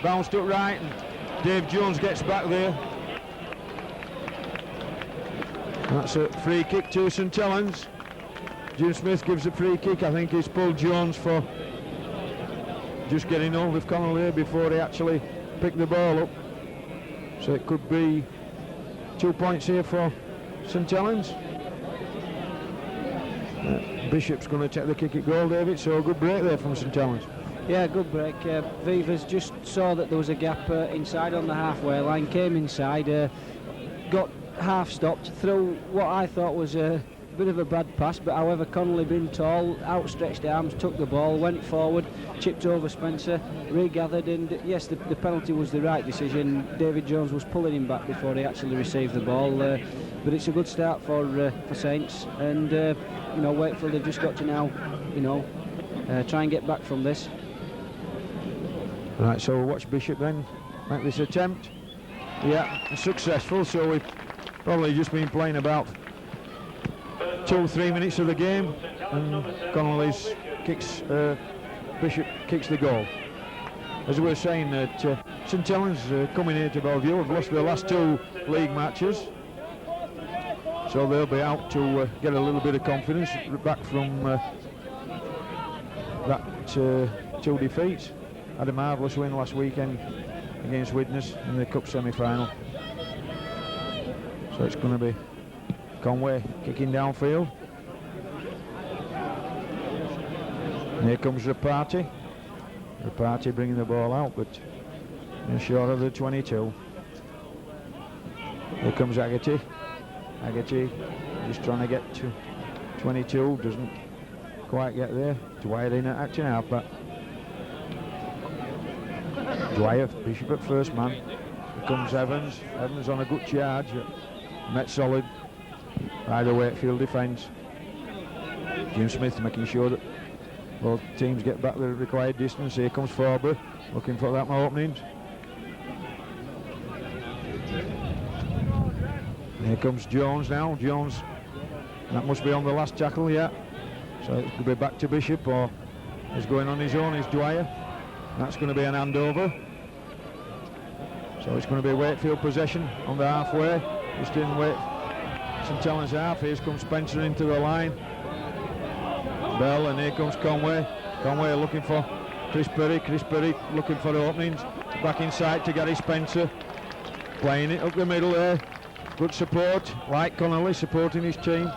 bounced up right, and Dave Jones gets back there. That's a free kick to St Helens. Jim Smith gives a free kick. I think he's pulled Jones for just getting hold of Connolly before he actually picked the ball up. So it could be 2 points here for St Helens. Bishop's going to take the kick at goal, David, so a good break there from St Helens. Yeah, good break. Vivas just saw that there was a gap inside on the halfway line, came inside, got half stopped, through what I thought was a bit of a bad pass, but however Connolly being tall, outstretched arms, took the ball, went forward, chipped over Spencer, regathered, and yes, the penalty was the right decision. David Jones was pulling him back before he actually received the ball, but it's a good start for Saints, and you know, Wakefield have just got to now, you know, try and get back from this. Right, so we'll watch Bishop then make this attempt. Yeah, successful, so we've probably just been playing about 2 or 3 minutes of the game, and Connolly's kicks, Bishop kicks the goal. As we were saying, that St Helens coming here to Bellevue have lost their last 2 league matches, so they'll be out to get a little bit of confidence back from that 2 defeats. Had a marvellous win last weekend against Widnes in the cup semi-final. So it's going to be Conway kicking downfield. And here comes Rapati. Rapati bringing the ball out, but short of the 22. Here comes Agati. Agati just trying to get to 22, doesn't quite get there. Dwyer in at action halfback. Dwyer, Bishop at first man. Here comes Evans. Evans on a good charge. Met solid by the Wakefield defence. Jim Smith making sure that both teams get back the required distance. Here comes Forbury, looking for that openings. Here comes Jones now. Jones, that must be on the last tackle, yeah. So it could be back to Bishop, or is going on his own is Dwyer. That's going to be an handover. So it's going to be Wakefield possession on the halfway. Just in St Helens half. Here comes Spencer into the line. Bell, and here comes Conway. Conway looking for Chris Perry. Chris Perry looking for openings. Back inside to Gary Spencer. Playing it up the middle there. Good support, like Connolly supporting his team.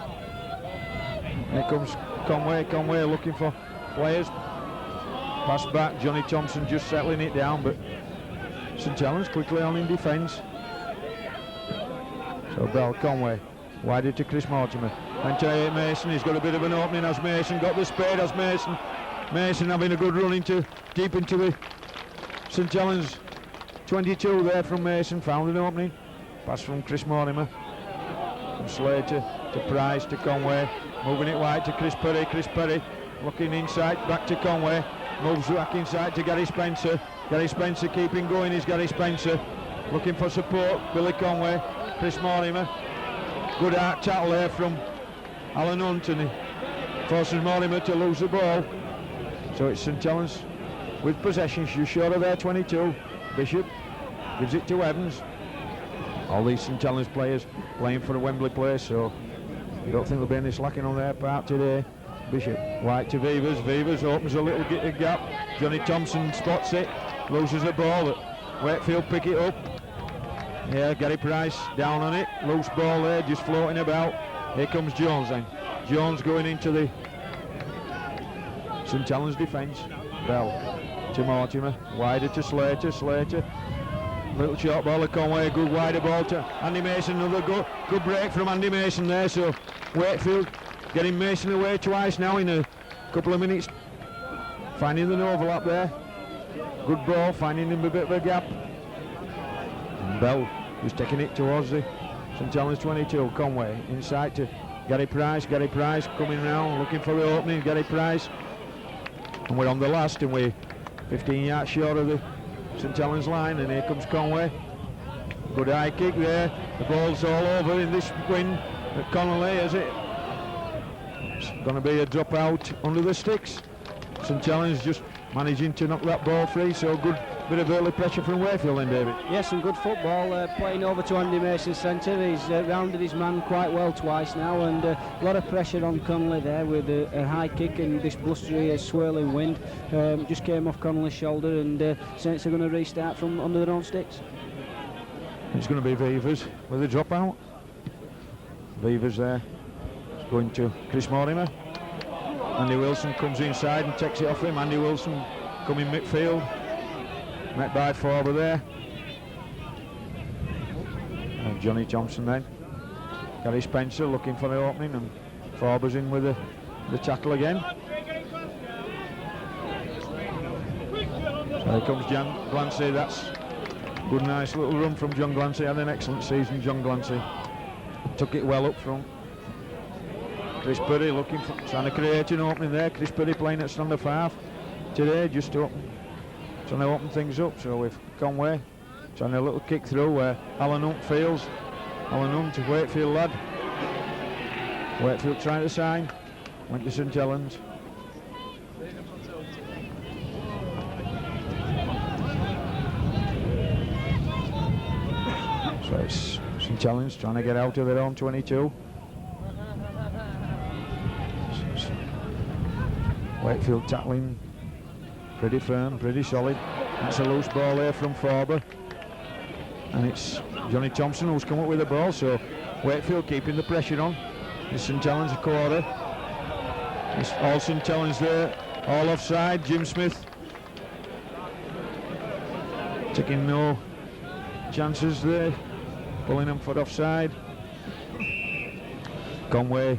Here comes Conway. Conway looking for players. Pass back. Johnny Thompson just settling it down, but St Helens quickly on in defence. So Bell, Conway, wider to Chris Mortimer. And to Mason, he's got a bit of an opening as Mason, got the spade as Mason. Mason having a good run into, deep into the St Helens 22 there from Mason, found an opening. Pass from Chris Mortimer. From Slater to Price to Conway. Moving it wide to Chris Perry. Chris Perry looking inside, back to Conway. Moves back inside to Gary Spencer. Gary Spencer keeping going is Gary Spencer. Looking for support, Billy Conway. Chris Mortimer. Good out tackle there from Alan Hunt, and he forces Mortimer to lose the ball. So it's St Helens with possession, just short of their 22. Bishop gives it to Evans. All these St Helens players playing for a Wembley place, so you don't think there'll be any slacking on their part today. Bishop, wide to Vivas. Vivas opens a little gap. Johnny Thompson spots it, loses the ball. Wakefield pick it up. Yeah, Gary Price down on it. Loose ball there, just floating about. Here comes Jones then. Jones going into the St Helens defence. Bell to Mortimer. Wider to Slater. Slater. Little short ball to Conway. Good wider ball to Andy Mason. Another good break from Andy Mason there. So Wakefield getting Mason away twice now in a couple of minutes. Finding an overlap there. Good ball, finding him a bit of a gap. And Bell just taking it towards the St Helens 22. Conway inside to Gary Price. Gary Price coming round, looking for the opening. Gary Price. And we're on the last, and we're 15 yards short of the St Helens line, and here comes Conway. Good high kick there. The ball's all over in this win at Connolly, is it? It's going to be a drop out under the sticks. St Helens just managing to knock that ball free, so good bit of early pressure from Wakefield then, David. Yes, some good football, playing over to Andy Mason's centre. He's rounded his man quite well twice now, and a lot of pressure on Connolly there with a high kick, and this blustery swirling wind just came off Connolly's shoulder, and Saints are going to restart from under their own sticks. It's going to be Vivers with a dropout. Vivers there, it's going to Chris Mortimer. Andy Wilson comes inside and takes it off him. Andy Wilson coming midfield, met by Forber there. And Johnny Thompson then. Gary Spencer looking for the opening, and Forber's in with the tackle again. So here comes John Glancy. That's good, nice little run from John Glancy. Had an excellent season, John Glancy. Took it well up front. Chris Perry looking for, trying to create an opening there. Chris Perry playing at stand of half today, just to trying to open things up. So with Conway trying a little kick through where Alan Hunt feels. Alan Hunt, a Wakefield lad. Wakefield trying to sign. Went to St Helens. So it's St Helens trying to get out of their own 22. Wakefield tackling pretty firm, pretty solid. That's a loose ball there from Forber, and it's Johnny Thompson who's come up with the ball, so Wakefield keeping the pressure on. It's St Helens a quarter. It's all St Helens there, all offside. Jim Smith taking no chances there, pulling them for offside. Conway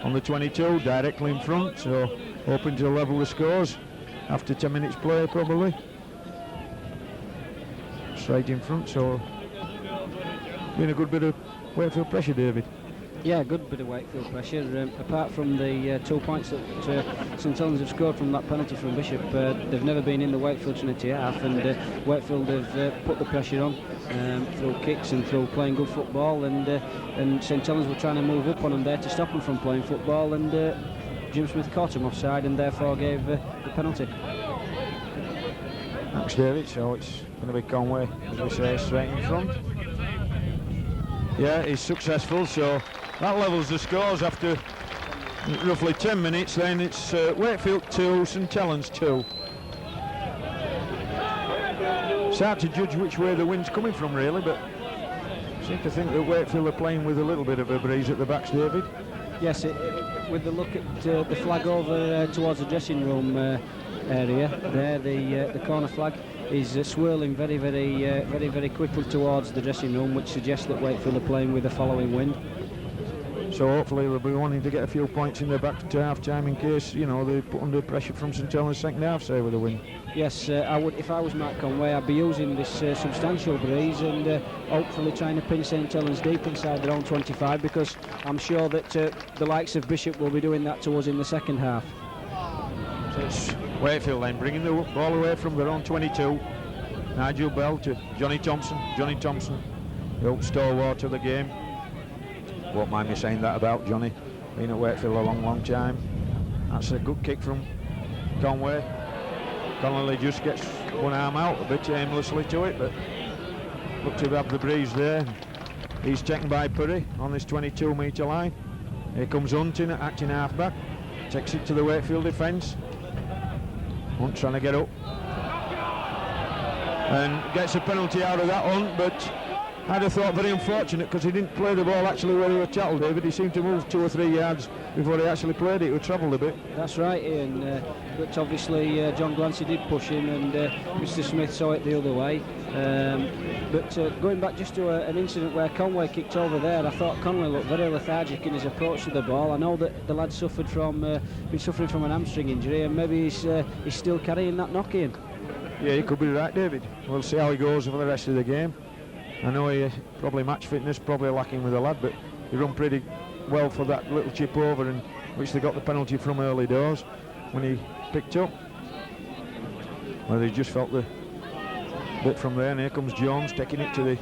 on the 22, directly in front, so hoping to level the scores after 10 minutes play probably. Straight in front, so been a good bit of Wakefield pressure, David. Yeah, good bit of Wakefield pressure. Apart from the 2 points that St Helens have scored from that penalty from Bishop, they've never been in the Wakefield Trinity half, and Wakefield have put the pressure on through kicks and through playing good football, and St Helens were trying to move up on them there to stop them from playing football, and Jim Smith caught him offside and therefore gave the penalty. Thanks, David. So it's going to be Conway, as we say, straight in front. Yeah, he's successful, so that levels the scores after roughly 10 minutes. Then it's Wakefield 2, St Helens 2. It's hard to judge which way the wind's coming from, really, but I seem to think that Wakefield are playing with a little bit of a breeze at the backs, David. Yes, with the look at the flag over towards the dressing room area there, the corner flag is swirling very quickly towards the dressing room, which suggests that Wakefield are playing with a following wind. So hopefully they'll be wanting to get a few points in the back to half time in case, you know, they put under pressure from St Helens second half, say, with a win. Yes, I would. If I was Mark Conway, I'd be using this substantial breeze and hopefully trying to pin St Helens deep inside their own 25, because I'm sure that the likes of Bishop will be doing that to us in the second half. So it's Wakefield then bringing the ball away from their own 22. Nigel Bell to Johnny Thompson. Johnny Thompson, the old stalwart of the game. Won't mind me saying that about Johnny, been at Wakefield a long time. That's a good kick from Conway. Connolly just gets one arm out a bit aimlessly to it, but looked to have the breeze there. He's taken by Purry on this 22-metre line. Here comes Hunt in, acting half-back. Takes it to the Wakefield defence. Hunt trying to get up. And gets a penalty out of that, Hunt, but I'd have thought very unfortunate because he didn't play the ball actually where he was tackled, David. He seemed to move 2 or 3 yards before he actually played it. He travelled a bit. That's right, Ian. But obviously John Glancy did push him, and Mr Smith saw it the other way. But going back just to an incident where Conway kicked over there, I thought Conway looked very lethargic in his approach to the ball. I know that the lad suffered from been suffering from an hamstring injury, and maybe he's still carrying that knock in. Yeah, you could be right, David. We'll see how he goes for the rest of the game. I know he probably match fitness, probably lacking with the lad, but he run pretty well for that little chip over, and which they got the penalty from early doors when he picked up. Well, he just felt the bit from there, and here comes Jones taking it to the...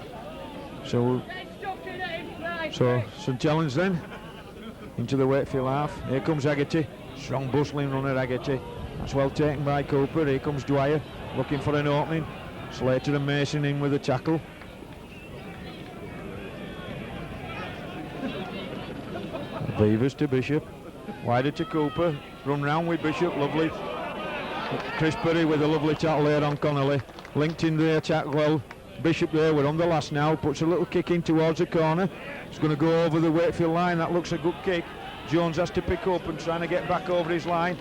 So St Helens then into the Wakefield half. Here comes Haggerty, strong bustling runner Haggerty. That's well taken by Cooper. Here comes Dwyer looking for an opening. Slater and Mason in with a tackle. Beavers to Bishop. Wider to Cooper. Run round with Bishop. Lovely. Chris Perry with a lovely tackle there on Connolly. Linked in the attack well. Bishop there, we're on the last now. Puts a little kick in towards the corner. It's going to go over the Wakefield line. That looks a good kick. Jones has to pick up and trying to get back over his line.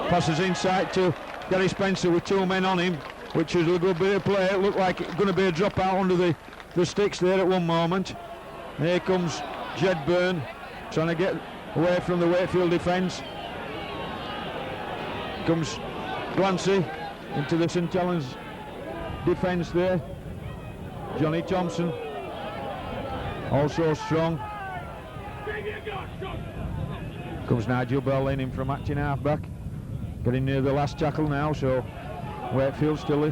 Passes inside to Gary Spencer with 2 men on him, which is a good bit of play. It looked like it's going to be a drop out under the sticks there at one moment. And here comes Jed Byrne trying to get away from the Wakefield defence. Comes Glancy into the St Helens defence there. Johnny Thompson also strong. Comes Nigel Bell in from acting half-back. Getting near the last tackle now, so Wakefield still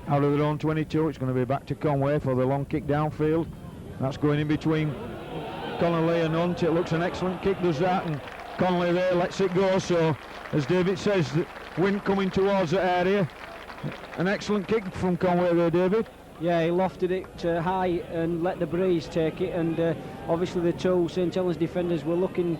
out of their own 22. It's going to be back to Conway for the long kick downfield. That's going in between Connolly and Hunt. It looks an excellent kick, does that, and Connolly there lets it go. So as David says, the wind coming towards the area. An excellent kick from Conway there, David. Yeah, he lofted it high and let the breeze take it, and obviously the two St Helens defenders were looking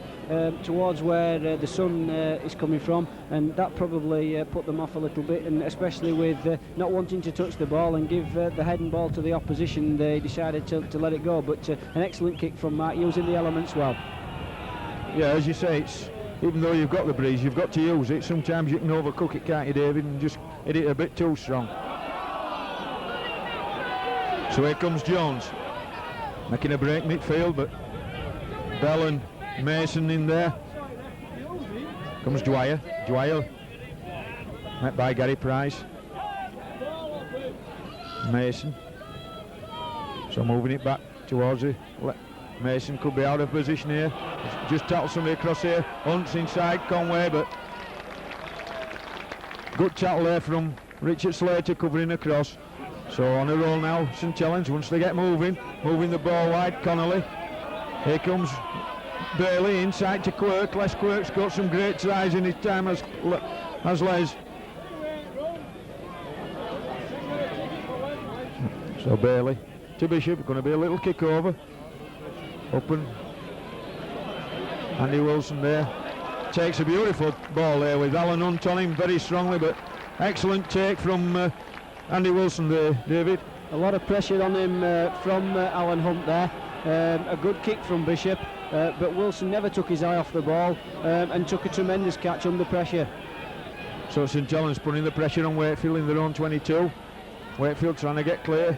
towards where the sun is coming from, and that probably put them off a little bit, and especially with not wanting to touch the ball and give the heading ball to the opposition, they decided to let it go. But an excellent kick from Mark, using the elements well. Yeah, as you say, it's, even though you've got the breeze, you've got to use it. Sometimes you can overcook it, can't you, David, and just hit it a bit too strong. So here comes Jones, making a break midfield, but Bell and Mason in there. Comes Dwyer. Dwyer met by Gary Price. Mason. So moving it back towards it. Mason could be out of position here. Just tackled somebody across here. Hunt's inside Conway, but good tackle there from Richard Slater covering across. So on a roll now, St Helens, once they get moving the ball wide. Connolly. Here comes Bailey inside to Quirk. Les Quirk's got some great tries in his time as Les. So Bailey to Bishop, going to be a little kick over. Open. Andy Wilson there. Takes a beautiful ball there with Alan Hunt on him very strongly, but excellent take from Andy Wilson there, David. A lot of pressure on him from Alan Hunt there. A good kick from Bishop, but Wilson never took his eye off the ball and took a tremendous catch under pressure. So St Helens putting the pressure on Wakefield in their own 22. Wakefield trying to get clear.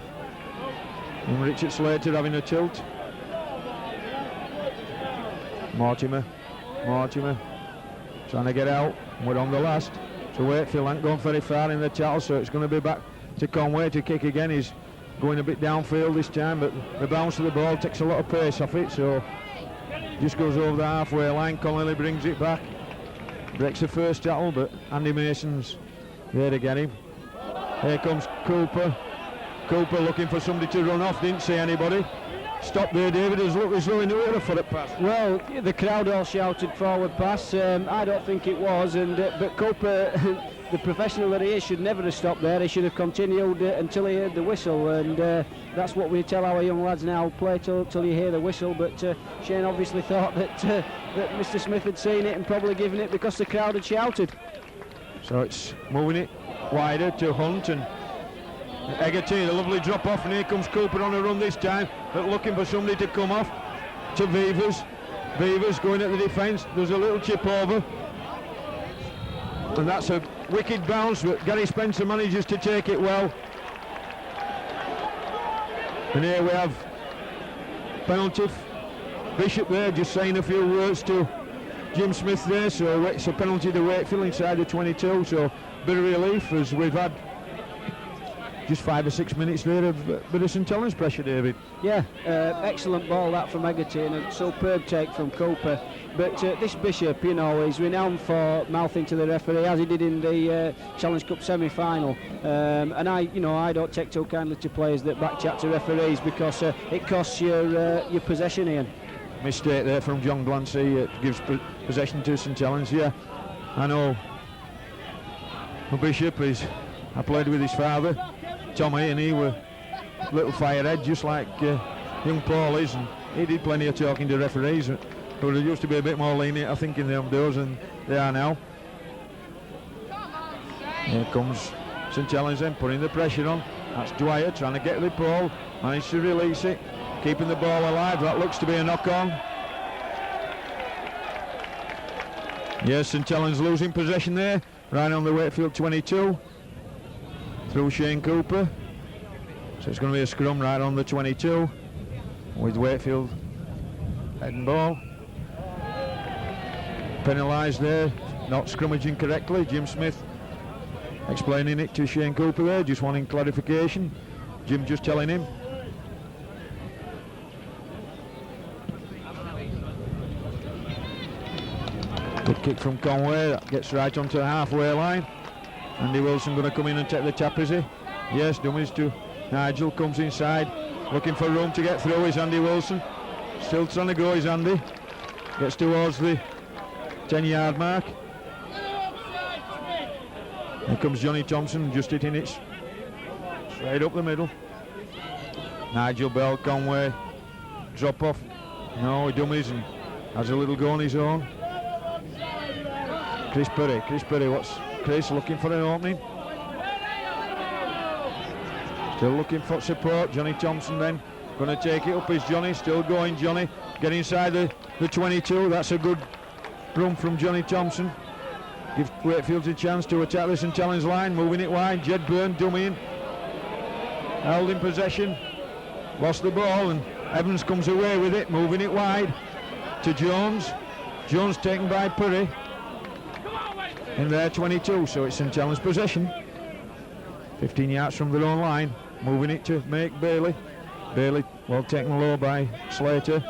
And Richard Slater having a tilt. Mortimer trying to get out. We're on the last. So Wakefield ain't gone very far in the tackle, so it's going to be back to Conway to kick again. He's going a bit downfield this time, but the bounce of the ball takes a lot of pace off it, so just goes over the halfway line. Connolly brings it back, breaks the first tackle, but Andy Mason's there to get him. Here comes Cooper. Cooper looking for somebody to run off, didn't see anybody. Stop there, David, as look as though he knew it a foot pass. Well, the crowd all shouted forward pass. I don't think it was, and but Cooper, the professional that he is, should never have stopped there. He should have continued until he heard the whistle, and that's what we tell our young lads now: play till you hear the whistle. But Shane obviously thought that Mr. Smith had seen it and probably given it because the crowd had shouted. So it's moving it wider to Hunt and Egerty, a lovely drop off, and here comes Cooper on a run this time, but looking for somebody to come off to Vivers. Vivers going at the defence. There's a little chip over, and that's a wicked bounce, but Gary Spencer manages to take it well. And here we have penalty. Bishop there just saying a few words to Jim Smith there, so it's a penalty to Wakefield inside the 22, so bit of relief as we've had just 5 or 6 minutes there of bit of St Helens pressure, David. Yeah, excellent ball that from Egerty and a superb take from Cooper. But this Bishop, you know, is renowned for mouthing to the referee, as he did in the Challenge Cup semi-final. And I don't take too kindly to players that backchat to referees because it costs your possession, Ian. Mistake there from John Glancy. It gives possession to St Helens. Yeah, I know Bishop I played with his father, Tommy, and he were a little firehead, just like young Paul is, and he did plenty of talking to referees, but they used to be a bit more lenient, I think, in them days than they are now. Here comes St Helens then, putting the pressure on. That's Dwyer trying to get the ball, managed to release it, keeping the ball alive. That looks to be a knock-on. Yes, St Helens losing possession there, right on the Wakefield 22, through Shane Cooper. So it's going to be a scrum right on the 22, with Wakefield heading ball. Penalised there, not scrummaging correctly. Jim Smith explaining it to Shane Cooper there, just wanting clarification. Jim just telling him. Good kick from Conway, that gets right onto the halfway line. Andy Wilson going to come in and take the tap, is he? Yes, dummies to Nigel, comes inside, looking for room to get through is Andy Wilson. Still trying to go is Andy. Gets towards the 10-yard mark. Here comes Johnny Thompson, just hitting it straight up the middle. Nigel Bell, Conway, drop off. No, he dummies and has a little go on his own. Chris Perry, what's Chris looking for an opening? Still looking for support. Johnny Thompson then going to take it up is Johnny, still going Johnny. Get inside the 22, that's a good run from Johnny Thompson. Give Wakefield a chance to attack the St Helens line, moving it wide. Jed Byrne dummying, held in possession, lost the ball, and Evans comes away with it, moving it wide to Jones. Jones taken by Perry in their 22, so it's St Helens possession. 15 yards from their own line, moving it to make Bailey. Bailey well taken low by Slater.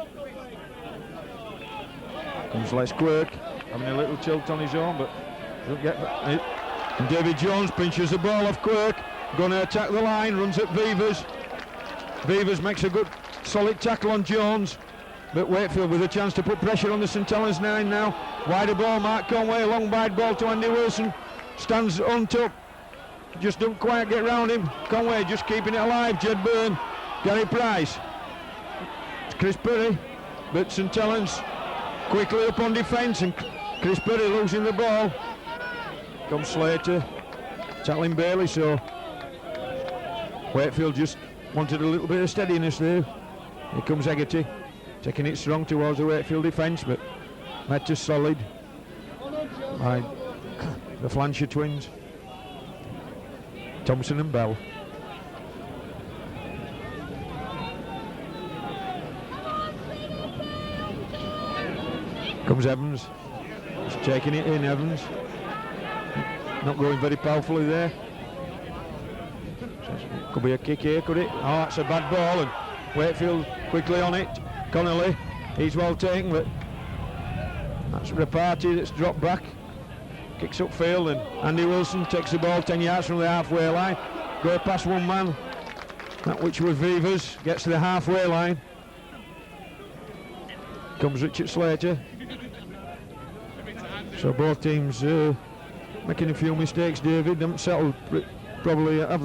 Comes Les Quirk, having a little tilt on his own, but don't get it. And David Jones pinches the ball off Quirk, going to attack the line, runs at Beavers. Beavers makes a good solid tackle on Jones, but Wakefield with a chance to put pressure on the St Helens 9 now. Wider ball, Mark Conway, a long wide ball to Andy Wilson, stands on top, just don't quite get round him. Conway just keeping it alive. Jed Byrne, Gary Price, it's Chris Perry, but St Helens quickly up on defence, and Chris Perry losing the ball. Comes Slater, tackling Bailey, so Wakefield just wanted a little bit of steadiness there. Here comes Hegarty, taking it strong towards the Wakefield defence, but met to solid by the Flancher twins, Thompson and Bell. Comes Evans, just taking it in. Evans not going very powerfully there. Could be a kick here, could it? Oh, that's a bad ball, and Wakefield quickly on it. Connolly, he's well taken, but that's Rapati that's dropped back. Kicks upfield, and Andy Wilson takes the ball 10 yards from the halfway line. Go past one man, that which was Vivers, gets to the halfway line. Comes Richard Slater. So both teams making a few mistakes, David. Haven't settled, probably have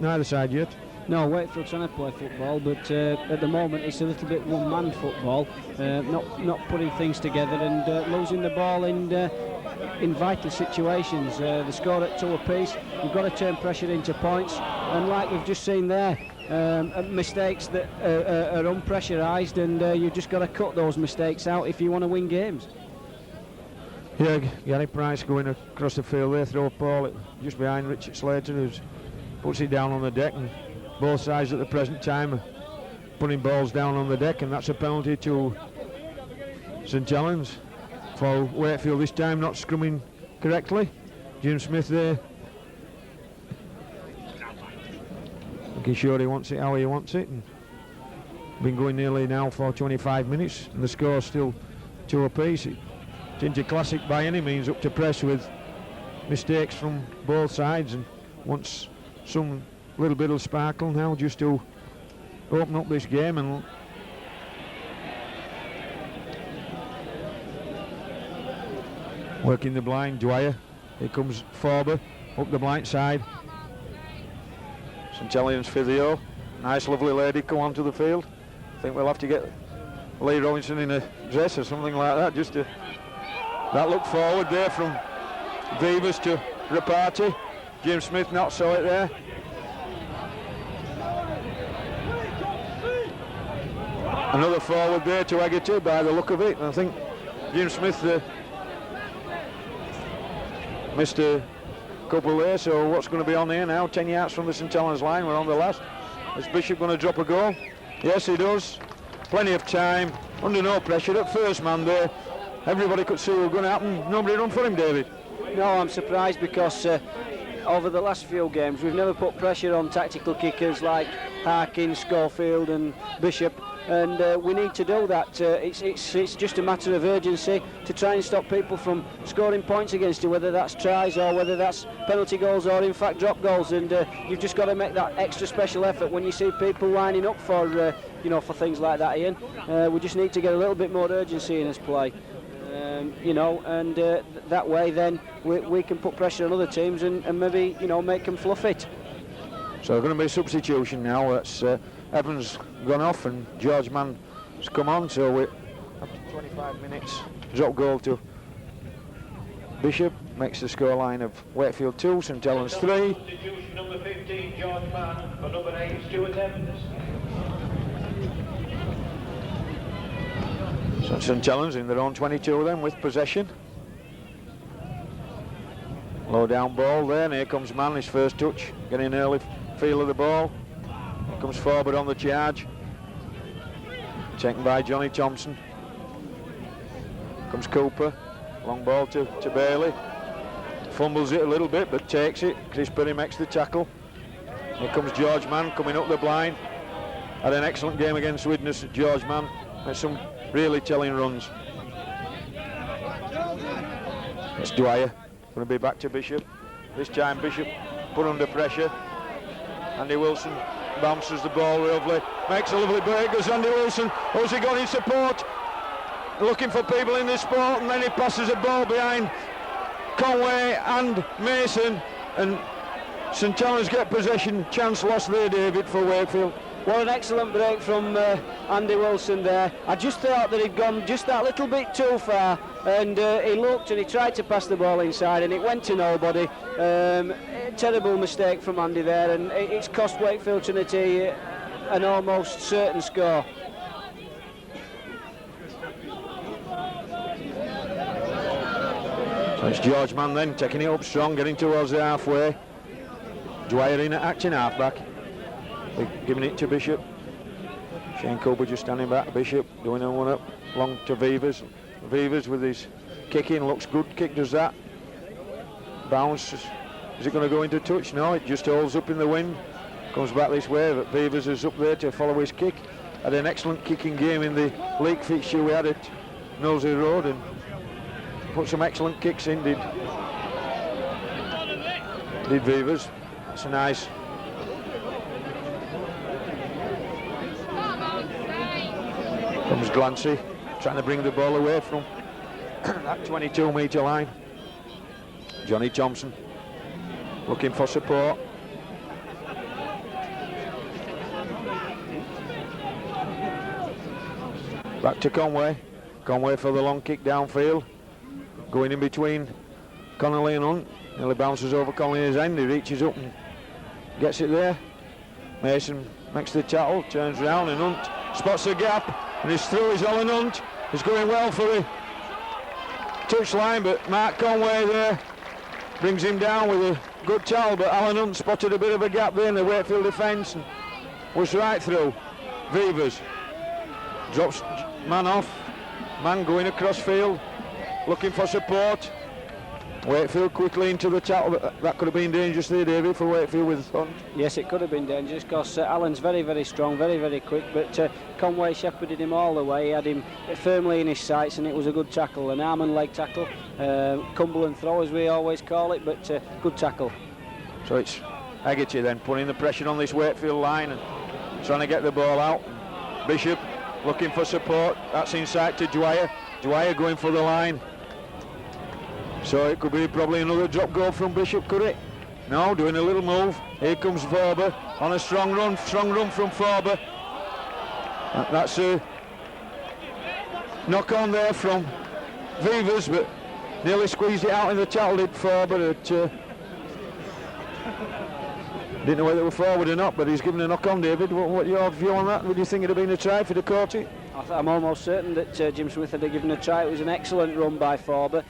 neither side yet. No, Wakefield trying to play football, but at the moment it's a little bit one-man football, not putting things together and losing the ball in vital situations. The score at 2 apiece, you've got to turn pressure into points, and like we've just seen there, mistakes that are unpressurised, and you've just got to cut those mistakes out if you want to win games. Yeah, Gary Price going across the field there, throw a ball just behind Richard Slater, who puts it down on the deck, and both sides at the present time are putting balls down on the deck, and that's a penalty to St Helens for Wakefield this time, not scrumming correctly. Jim Smith there, making sure he wants it how he wants it, and been going nearly now for 25 minutes, and the score's still 2 apiece. It's into classic by any means, up to press with mistakes from both sides, and wants some little bit of sparkle now just to open up this game. And Working the blind, Dwyer. Here comes Forber up the blind side. St Helens physio. Nice lovely lady come onto the field. I think we'll have to get Lee Robinson in a dress or something like that, just to that look forward there from Vivas to Rapati. Jim Smith not saw it there. Another forward there to Haggerty by the look of it. I think Jim Smith missed a couple there, so what's going to be on here now? 10 yards from the St Helens line, we're on the last. Is Bishop going to drop a goal? Yes, he does. Plenty of time, under no pressure. At first man there, everybody could see what was going to happen. Nobody run for him, David. No, I'm surprised because over the last few games we've never put pressure on tactical kickers like Harkin, Schofield and Bishop, and we need to do that. It's just a matter of urgency to try and stop people from scoring points against you, whether that's tries or whether that's penalty goals or in fact drop goals, and you've just got to make that extra special effort when you see people lining up for for things like that, Ian. We just need to get a little bit more urgency in this play. That way then we can put pressure on other teams and maybe make them fluff it. So there's going to be a substitution now. That's Evans gone off and George Mann has come on, so we're after 25 minutes drop goal to Bishop makes the scoreline of Wakefield 2, St Helens 3. Substitution number 15 George Mann for number 8 Stuart Evans. So St Helens in their own 22 then with possession. Low down ball there, and here comes Mann, his first touch, getting an early feel of the ball. Here comes forward on the charge. Taken by Johnny Thompson. Comes Cooper, long ball to Bailey. Fumbles it a little bit but takes it. Chris Perry makes the tackle. Here comes George Mann coming up the blind. Had an excellent game against Widnes, George Mann. Made some really telling runs. It's Dwyer, going to be back to Bishop. This time Bishop put under pressure. Andy Wilson bounces the ball lovely, makes a lovely break, goes Andy Wilson. Who's he got in support? Looking for people in this sport, and then he passes a ball behind Conway and Mason, and St Helens get possession. Chance lost there, David, for Wakefield. What an excellent break from Andy Wilson there. I just thought that he'd gone just that little bit too far, and he looked and he tried to pass the ball inside and it went to nobody. Terrible mistake from Andy there, and it's cost Wakefield Trinity an almost certain score. So it's George Mann then taking it up strong, getting towards the halfway. Dwyer in at acting halfback. Giving it to Bishop. Shane Cooper just standing back. Bishop doing a one up, long to Vivas. Vivas with his kicking, looks good. Kick does that. Bounce. Is it going to go into touch? No, it just holds up in the wind. Comes back this way, but Vivas is up there to follow his kick. Had an excellent kicking game in the league fixture we had at Knowsley Road and put some excellent kicks in, did Vivas. It's a nice. Comes Glancy, trying to bring the ball away from that 22-metre line. Johnny Thompson looking for support. Back to Conway. Conway for the long kick downfield. Going in between Connolly and Hunt. Nearly bounces over Connolly's end. He reaches up and gets it there. Mason makes the tackle, turns round and Hunt spots the gap. And his through is Alan Hunt. He's going well for the touchline, but Mark Conway there brings him down with a good tackle, but Alan Hunt spotted a bit of a gap there in the Wakefield defence and was right through. Vivas drops man off. Man going across field, looking for support. Wakefield quickly into the tackle, but that could have been dangerous there, David, for Wakefield with Hunt. Yes, it could have been dangerous because Allen's very, very strong, very, very quick, but Conway shepherded him all the way. He had him firmly in his sights and it was a good tackle, an arm and leg tackle. Cumberland throw, as we always call it, but good tackle. So it's Haggerty then putting the pressure on this Wakefield line and trying to get the ball out. Bishop looking for support. That's inside to Dwyer. Dwyer going for the line. So it could be probably another drop goal from Bishop, could it? No, doing a little move. Here comes Forber on a strong run from Forber. That's a knock on there from Vivas, but nearly squeezed it out in the tackle, did Forber. Didn't know whether it was forward or not, but he's given a knock on, David. What your view on that? Would you think it'd have been a try if he'd have caught it? I'm almost certain that Jim Smith had given a try. It was an excellent run by Forber,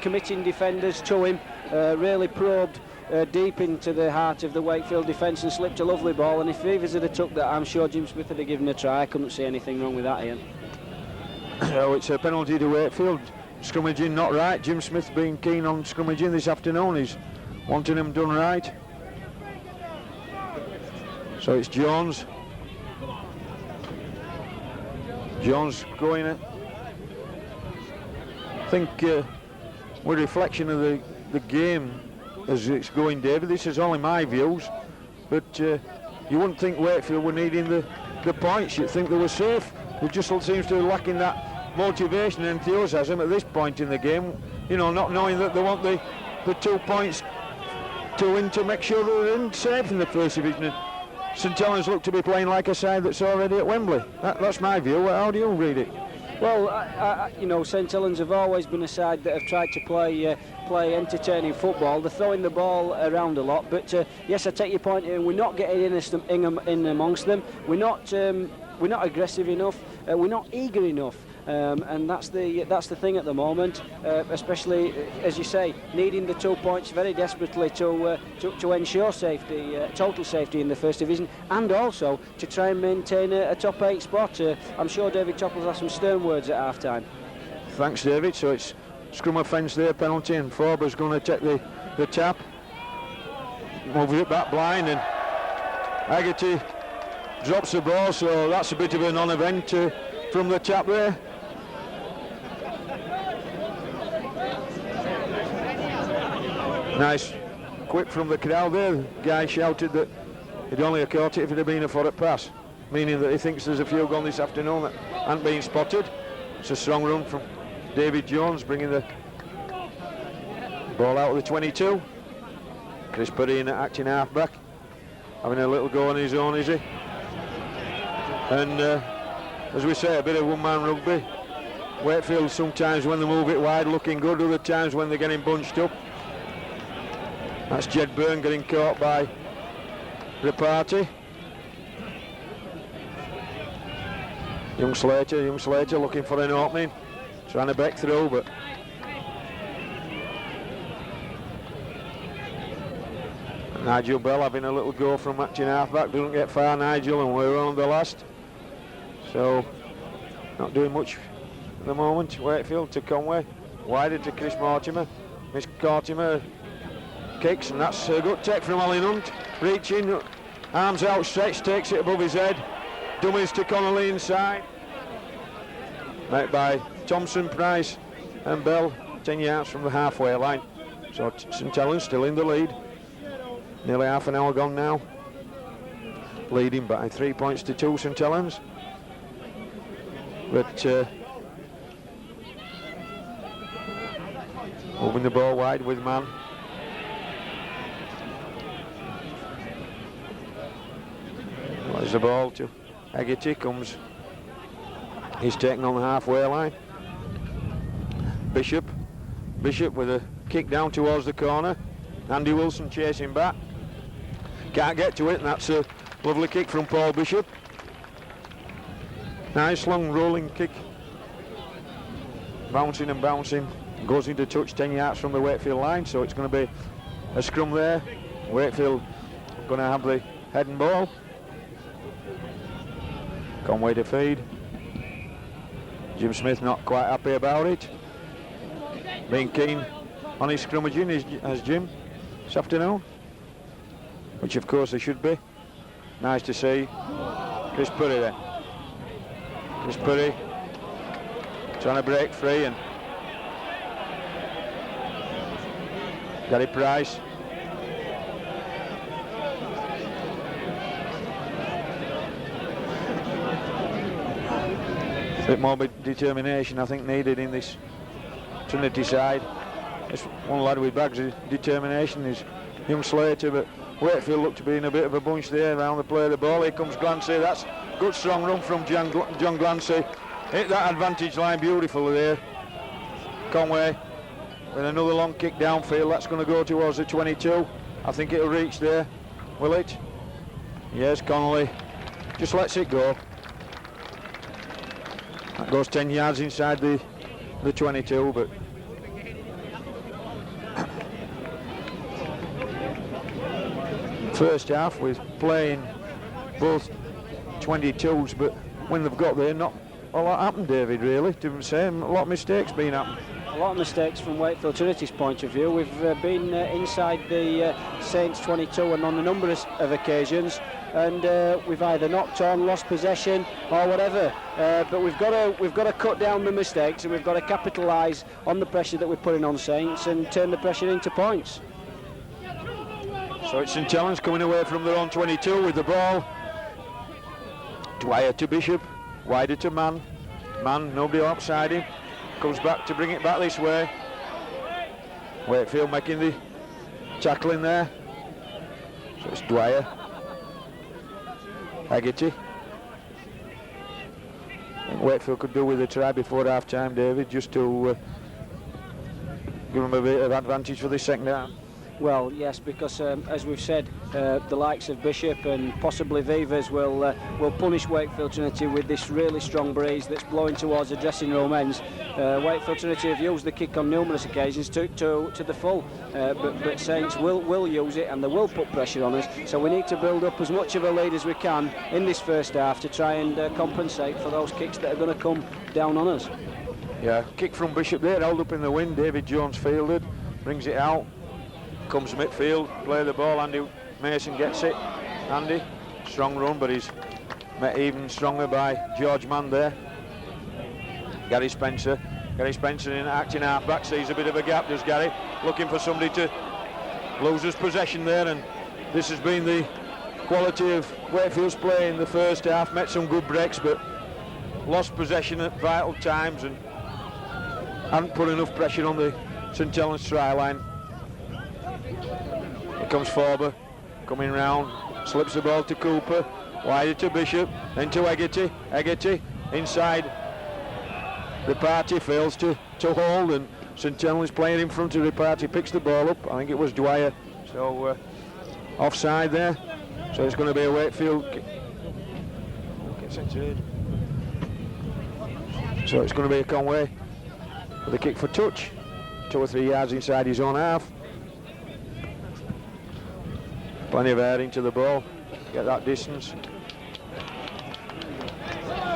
committing defenders to him, really probed deep into the heart of the Wakefield defence and slipped a lovely ball. And if Vivas had took that, I'm sure Jim Smith would have given a try. I couldn't see anything wrong with that, Ian. So it's a penalty to Wakefield. Scrummaging not right. Jim Smith being keen on scrummaging this afternoon. He's wanting them done right. So it's Jones. Jones going it. I think with reflection of the game as it's going, David, this is only my views, but you wouldn't think Wakefield were needing the points. You'd think they were safe. It just seems to be lacking that motivation and enthusiasm at this point in the game, you know, not knowing that they want the 2 points to win to make sure they're in safe in the first division. St Helens look to be playing like a side that's already at Wembley. That's my view. How do you read it? Well, you know, St Helens have always been a side that have tried to play entertaining football. They're throwing the ball around a lot, but yes, I take your point here. We're not getting in amongst them. We're not aggressive enough. We're not eager enough. And that's the thing at the moment, especially as you say, needing the 2 points very desperately to ensure safety, total safety in the first division, and also to try and maintain a top 8 spot. I'm sure David Topples has some stern words at half time. Thanks, David. So it's scrum offence there, penalty, and Forber's going to take the tap, moves it back blind, and Haggerty drops the ball. So that's a bit of a non-event from the tap there. Nice quick from the crowd there. The guy shouted that he'd only have caught it if it had been a forward pass, meaning that he thinks there's a field gone this afternoon that hasn't been spotted. It's a strong run from David Jones, bringing the ball out of the 22. Chris Perry acting half-back, having a little go on his own, is he? And as we say, a bit of one-man rugby. Wakefield sometimes when they move it wide looking good, other times when they're getting bunched up. That's Jed Byrne getting caught by Rapati. Young Slater looking for an opening, trying to back through, but Nigel Bell having a little go from matching halfback, doesn't get far, Nigel, and we're on the last. So not doing much at the moment. Wakefield to Conway, wider to Chris Mortimer. Miss Mortimer kicks, and that's a good take from Alan Hunt, reaching, arms outstretched, takes it above his head. Dummies to Connolly inside, met by Thompson, Price and Bell, 10 yards from the halfway line. So St Helens still in the lead, nearly half an hour gone now, leading by 3 points to 2 St Helens. But moving the ball wide with man. There's the ball to Haggerty, comes. He's taken on the halfway line. Bishop with a kick down towards the corner. Andy Wilson chasing back. Can't get to it, and that's a lovely kick from Paul Bishop. Nice long rolling kick. Bouncing and bouncing. Goes into touch 10 yards from the Wakefield line, so it's going to be a scrum there. Wakefield going to have the head and ball. Conway to feed. Jim Smith not quite happy about it. Being keen on his scrummaging as Jim this afternoon, which of course they should be. Nice to see Chris Perry there. Chris Perry trying to break free, and Gary Price. A bit more determination I think needed in this Trinity side. one lad with bags of determination is young Slater, but Wakefield looked to be in a bit of a bunch there around the play of the ball. Here comes Glancy. That's good strong run from John Glancy. Hit that advantage line beautifully there. Conway with another long kick downfield. That's going to go towards the 22. I think it'll reach there. Will it? Yes, Connolly just lets it go. That goes 10 yards inside the 22, but first half with playing both 22s, but when they've got there, not a lot happened, David, really. To say, a lot of mistakes being happened. A lot of mistakes from Wakefield Trinity's point of view. We've been inside the Saints 22 and on a number of occasions, and we've either knocked on, lost possession, or whatever. But we've got to cut down the mistakes, and we've got to capitalise on the pressure that we're putting on Saints and turn the pressure into points. So it's St Helens coming away from their own 22 with the ball. Dwyer to Bishop, wider to Mann. Mann, nobody outside him. Comes back to bring it back this way. Wakefield making the tackling there. So it's Dwyer. Haggerty. I think Wakefield could do with a try before half time, David, just to give them a bit of advantage for the second half. Well, yes, because as we've said, the likes of Bishop and possibly Vivers will punish Wakefield Trinity with this really strong breeze that's blowing towards the dressing room ends. Wakefield Trinity have used the kick on numerous occasions to the full, but Saints will use it, and they will put pressure on us. So we need to build up as much of a lead as we can in this first half to try and compensate for those kicks that are going to come down on us. Yeah, kick from Bishop there, held up in the wind. David Jones fielded, brings it out. Comes midfield, play the ball. Andy Mason gets it. Andy, strong run, but he's met even stronger by George Mann there. Gary Spencer in acting half-back, sees a bit of a gap, does Gary, looking for somebody to lose his possession there, and this has been the quality of Wakefield's play in the first half. Met some good breaks, but lost possession at vital times and hadn't put enough pressure on the St Helens try line. Here comes Forber, coming round, slips the ball to Cooper, wider to Bishop, then to Haggerty. Haggerty inside. Ripati fails to hold, and St Helens playing in front of Ripati, picks the ball up. I think it was Dwyer, so offside there. So it's going to be a Wakefield. So it's going to be a Conway with a kick for touch, 2 or 3 yards inside his own half. Plenty of air into the ball, get that distance.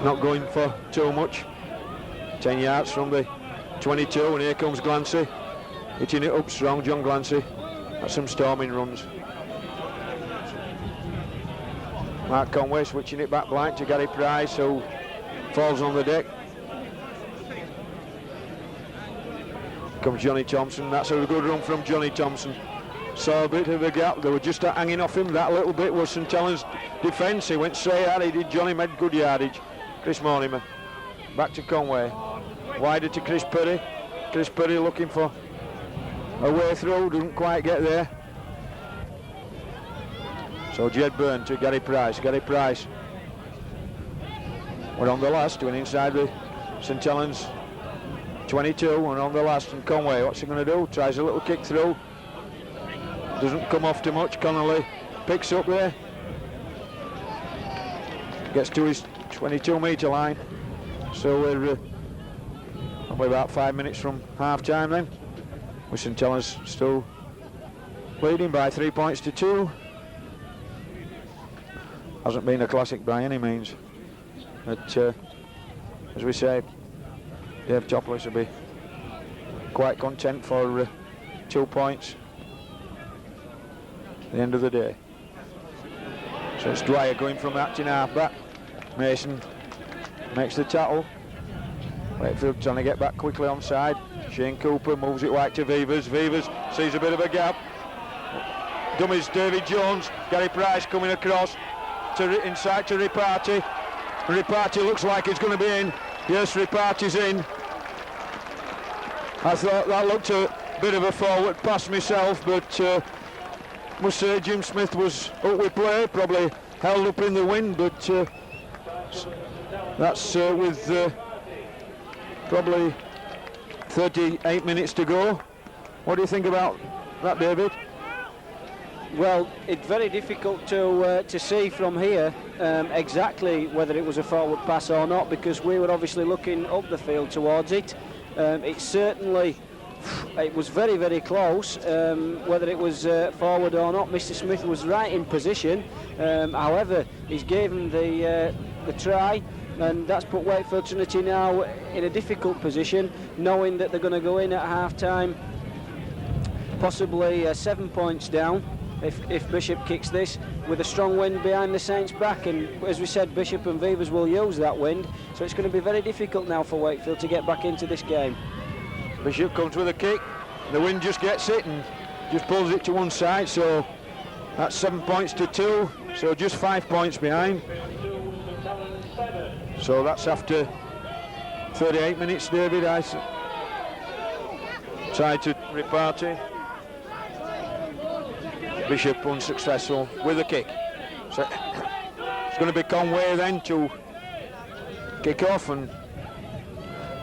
Not going for too much. 10 yards from the 22, and here comes Glancy, hitting it up strong. John Glancy, that's some storming runs. Mark Conway switching it back blank to Gary Price, who falls on the deck. Comes Johnny Thompson, that's a good run from Johnny Thompson. Saw a bit of a gap, they were just hanging off him. That little bit was St Helens' defence. He went straight at it, Johnny made good yardage. Chris Mortimer, back to Conway, wider to Chris Perry. Chris Perry looking for a way through, didn't quite get there. So Jed Byrne to Gary Price. Gary Price, we're on the last, went inside the St Helens 22, and on the last, and Conway, what's he going to do? Tries a little kick through. Doesn't come off too much. Connolly picks up there. Gets to his 22-metre line. So we're probably about 5 minutes from half-time then. With St Helens still leading by 3 points to 2. Hasn't been a classic by any means. But as we say, Dave Topless will be quite content for 2 points at the end of the day. So it's Dwyer going from acting half-back. Mason makes the tackle. Wakefield trying to get back quickly onside. Shane Cooper moves it wide to Vivers. Vivers sees a bit of a gap. Dummies David Jones. Gary Price coming across to inside to Ripati. Ripati looks like he's going to be in. Yes, Ripati's in. I thought that looked bit of a forward pass myself, but must say Jim Smith was up with play, probably held up in the wind, but that's with probably 38 minutes to go. What do you think about that, David? Well, it's very difficult to see from here exactly whether it was a forward pass or not, because we were obviously looking up the field towards it. It was very, very close, whether it was forward or not. Mr. Smith was right in position, however, he's given the try, and that's put Wakefield Trinity now in a difficult position, knowing that they're going to go in at half-time possibly 7 points down if Bishop kicks this, with a strong wind behind the Saints' back, and as we said, Bishop and Vivers will use that wind, so it's going to be very difficult now for Wakefield to get back into this game. Bishop comes with a kick, the wind just gets it and just pulls it to one side, so that's 7 points to 2, so just 5 points behind. So that's after 38 minutes, David. I tried to reparty. Bishop unsuccessful with a kick. So it's going to be Conway then to kick off, and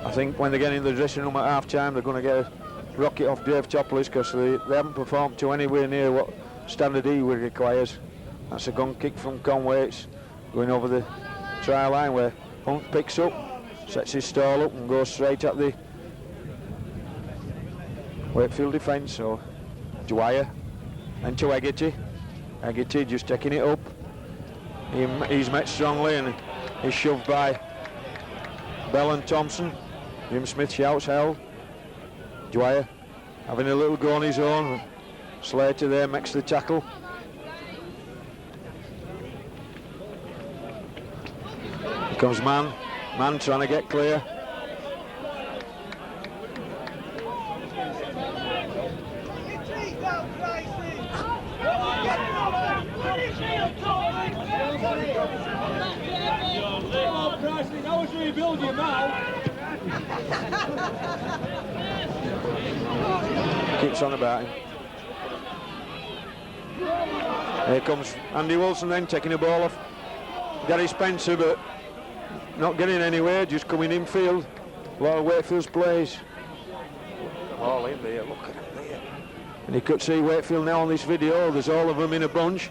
I think when they get in the dressing room at half time they're going to get a rocket off Dave Topless, because they haven't performed to anywhere near what standard he requires. That's a gun kick from Conway. It's going over the try line where Hunt picks up, sets his stall up and goes straight at the Wakefield defence. So Dwyer and to Eggerty. Eggerty just taking it up. He's met strongly and he's shoved by Bell and Thompson. Jim Smith shouts held. Dwyer having a little go on his own. Slater there makes the tackle. Here comes Man trying to get clear. Keeps on about him. Here comes Andy Wilson then taking the ball off Gary Spencer, but not getting anywhere, just coming infield. A lot of Wakefield's plays. All in there, look at him there. And you could see Wakefield now on this video, there's all of them in a bunch.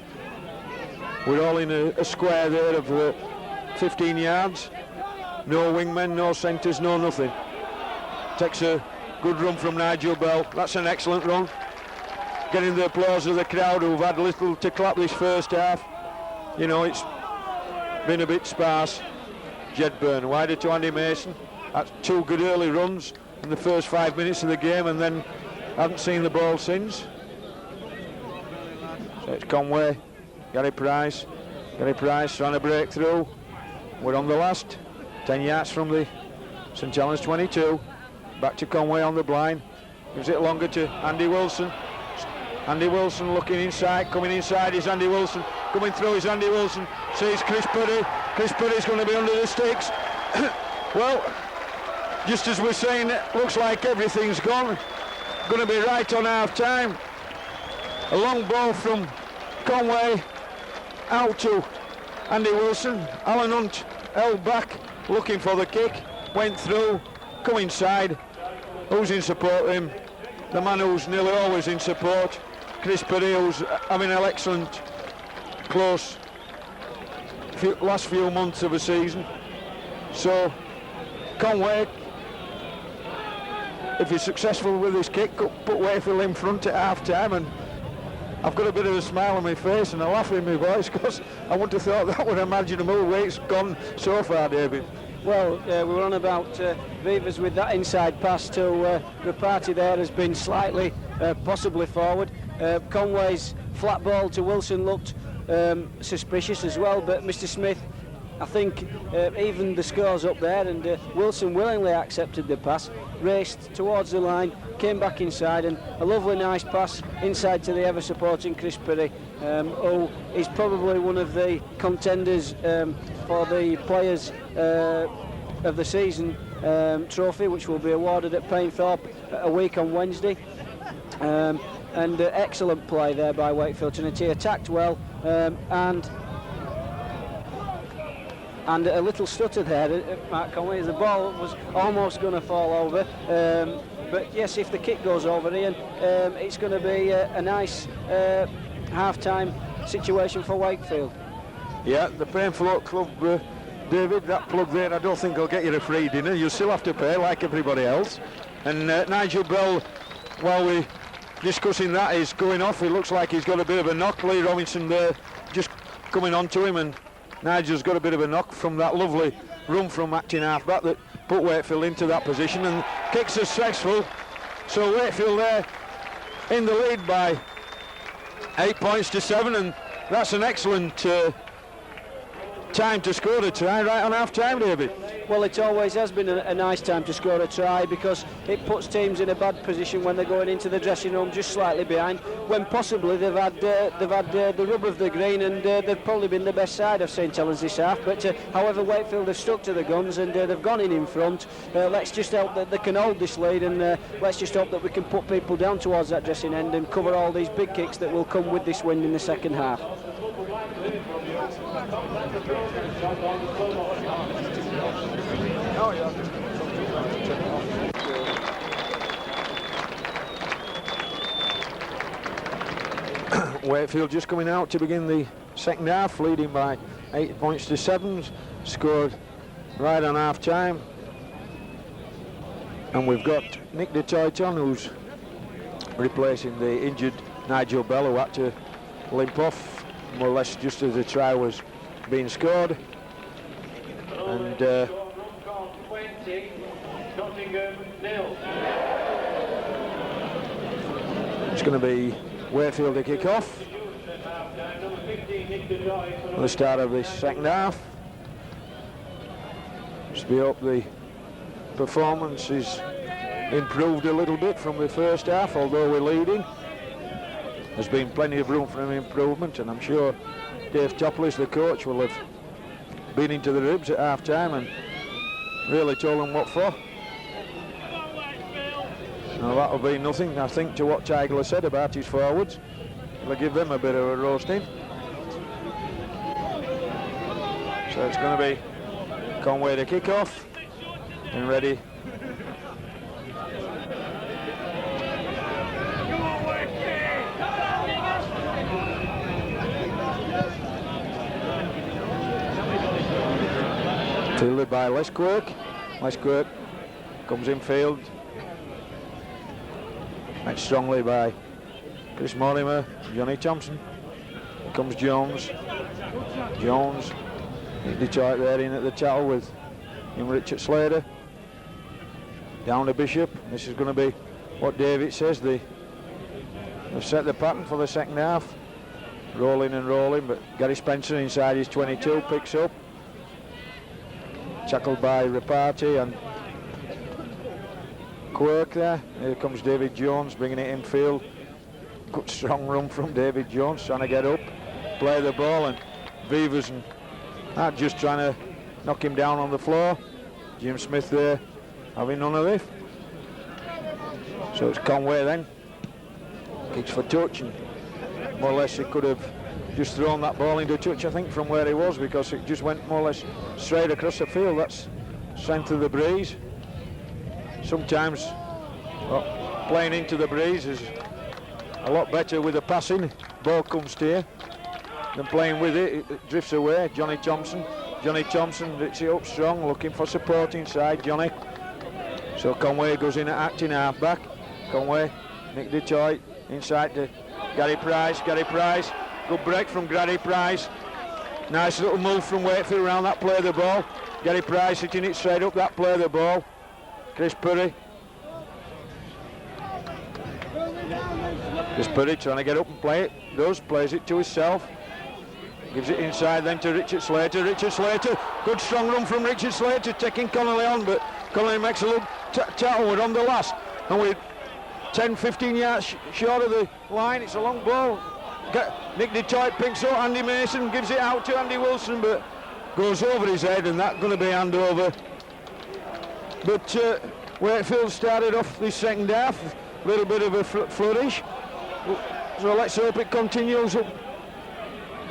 We're all in a square there of 15 yards. No wingmen, no centres, no nothing. Takes a good run from Nigel Bell. That's an excellent run. Getting the applause of the crowd who've had little to clap this first half. You know, it's been a bit sparse. Jedburn wider to Andy Mason. That's 2 good early runs in the first 5 minutes of the game, and then haven't seen the ball since. So it's Conway, Gary Price trying to break through. We're on the last 10 yards from the St Helens 22. Back to Conway on the blind. Gives it longer to Andy Wilson. Andy Wilson looking inside, coming inside is Andy Wilson. Coming through is Andy Wilson. Sees Chris Purdy. Chris Purdy's going to be under the sticks. Well, just as we're saying, it looks like everything's gone. Going to be right on half time. A long ball from Conway out to Andy Wilson. Alan Hunt held back, looking for the kick. Went through, come inside. Who's in support of him? The man who's nearly always in support, Chris Purdy, who's having an excellent close last few months of the season. So Conway, if he's successful with his kick, put Wakefield in front at half time, and I've got a bit of a smile on my face and a laugh in my voice, because I wouldn't have thought that would imaginable way it's gone so far, David. Well, we were on about Vivers with that inside pass to the party there has been slightly possibly forward. Conway's flat ball to Wilson looked suspicious as well, but Mr. Smith, I think even the scores up there, and Wilson willingly accepted the pass, raced towards the line, came back inside, and a lovely nice pass inside to the ever supporting Chris Purdy, who is probably one of the contenders for the players of the season trophy, which will be awarded at Painthorpe a week on Wednesday. And excellent play there by Wakefield Trinity. Attacked well, and a little stutter there, Mark Conway, as the ball was almost going to fall over. But yes, if the kick goes over, Ian, it's going to be a nice half-time situation for Wakefield. Yeah, the Painful Oak Club, David, that plug there, I don't think will get you a free dinner. You'll still have to pay like everybody else. And Nigel Bell, while we're discussing that, is going off. It looks like he's got a bit of a knock. Lee Robinson there just coming on to him, and Nigel's got a bit of a knock from that lovely run from acting half-back that put Wakefield into that position, and kick successful. So Wakefield there in the lead by 8 points to 7, and that's an excellent time to score a try right on half-time, David. Well, it always has been a nice time to score a try, because it puts teams in a bad position when they're going into the dressing room just slightly behind, when possibly they've had the rub of the green, and they've probably been the best side of St Helens this half. But however, Wakefield have stuck to the guns, and they've gone in front. Let's just hope that they can hold this lead, and let's just hope that we can put people down towards that dressing end and cover all these big kicks that will come with this win in the second half. Wakefield just coming out to begin the second half, leading by 8 points to 7, scored right on half time. And we've got Nick DeToyton, who's replacing the injured Nigel Bell, who had to limp off more or less just as the try was being scored. And 20, Nottingham 0. It's going to be Wakefield to kick off at the start of this second half. Just be hope the performance is improved a little bit from the first half, although we're leading. There's been plenty of room for improvement, and I'm sure Dave Topless, the coach, will have been into the ribs at half time and really told them what for. Now that'll be nothing, I think, to what Tigler said about his forwards. We'll give them a bit of a roasting. So it's going to be Conway to kick off and ready. Fielded by Les Quirk. Les Quirk comes in field. Met strongly by Chris Mortimer, Johnny Thompson. Here comes Jones. Jones, Detroit there in at the tackle with young Richard Slater. Down to Bishop. This is going to be what David says. They've set the pattern for the second half. Rolling and rolling, but Gary Spencer inside his 22 picks up. Tackled by Reparty and Quirk there. Here comes David Jones bringing it in field. Good strong run from David Jones, trying to get up, play the ball, and Beavers and that just trying to knock him down on the floor. Jim Smith there having none of this. So it's Conway then. Kicks for touch, and more or less he could have just thrown that ball into touch, I think, from where he was, because it just went more or less straight across the field. That's strength of the breeze. Sometimes playing into the breeze is a lot better with the passing. Ball comes to you than playing with it. It drifts away. Johnny Thompson hits it up strong, looking for support inside Johnny. So Conway goes in at acting half-back. Conway, Nick Detroit inside to Gary Price. Good break from Gary Price. Nice little move from Wakefield around that play of the ball. Gary Price hitting it straight up that play of the ball. Chris Purry trying to get up and play it. Plays it to himself. Gives it inside then to Richard Slater. Good strong run from Richard Slater, taking Connolly on, but Connolly makes a little tackle. We're on the last, and we're 10-15 yards short of the line. It's a long ball. Nick Detroit picks up Andy Mason, gives it out to Andy Wilson, but goes over his head, and that's going to be hand over. But Wakefield started off this second half little bit of a flourish. So let's hope it continues all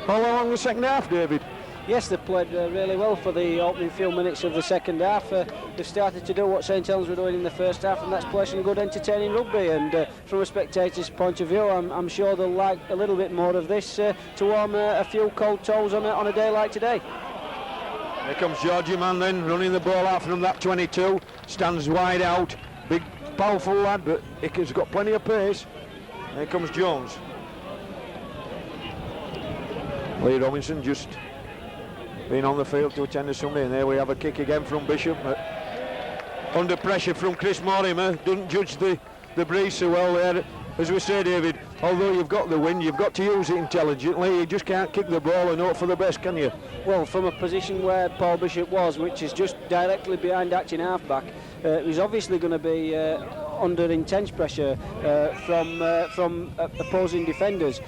along the second half, David. Yes, they played really well for the opening few minutes of the second half. They've started to do what St Helens were doing in the first half, and that's play some good entertaining rugby. And from a spectator's point of view, I'm sure they'll like a little bit more of this to warm a few cold toes on a day like today. Here comes Georgie Man then, running the ball out from that 22, stands wide out, big powerful lad, but he's got plenty of pace. Here comes Jones. Lee Robinson just been on the field to attend to Sunday, and there we have a kick again from Bishop. Under pressure from Chris Mortimer, doesn't judge the breeze so well there. As we say, David, although you've got the wind, you've got to use it intelligently. You just can't kick the ball and hope for the best, can you? Well, from a position where Paul Bishop was, which is just directly behind acting halfback, he's obviously going to be under intense pressure from opposing defenders.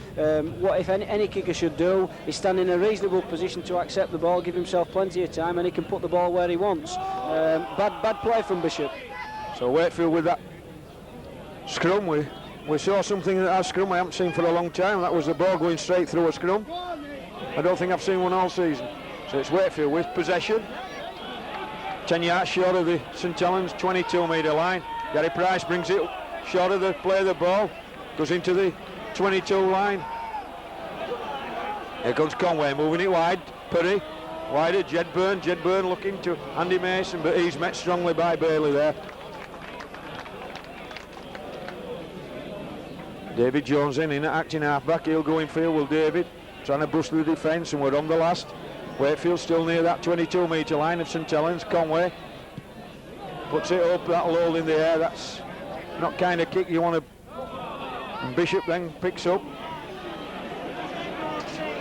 What if any kicker should do is stand in a reasonable position to accept the ball, give himself plenty of time, and he can put the ball where he wants. Bad play from Bishop. So Wakefield with that scrum, we saw something in that scrum I haven't seen for a long time. That was the ball going straight through a scrum. I don't think I've seen one all season. So it's Wakefield with possession. 10 yards short of the St Helens 22-metre line. Gary Price brings it short of the play of the ball, goes into the 22 line. Here comes Conway, moving it wide. Purry, wider, Jedburn looking to Andy Mason, but he's met strongly by Bailey there. David Jones in at acting half-back, he'll go in field, will David, trying to bust the defence, and we're on the last. Wakefield still near that 22-metre line of St Helens. Conway puts it up, that'll hold in the air. That's not kind of kick you want to. And Bishop then picks up.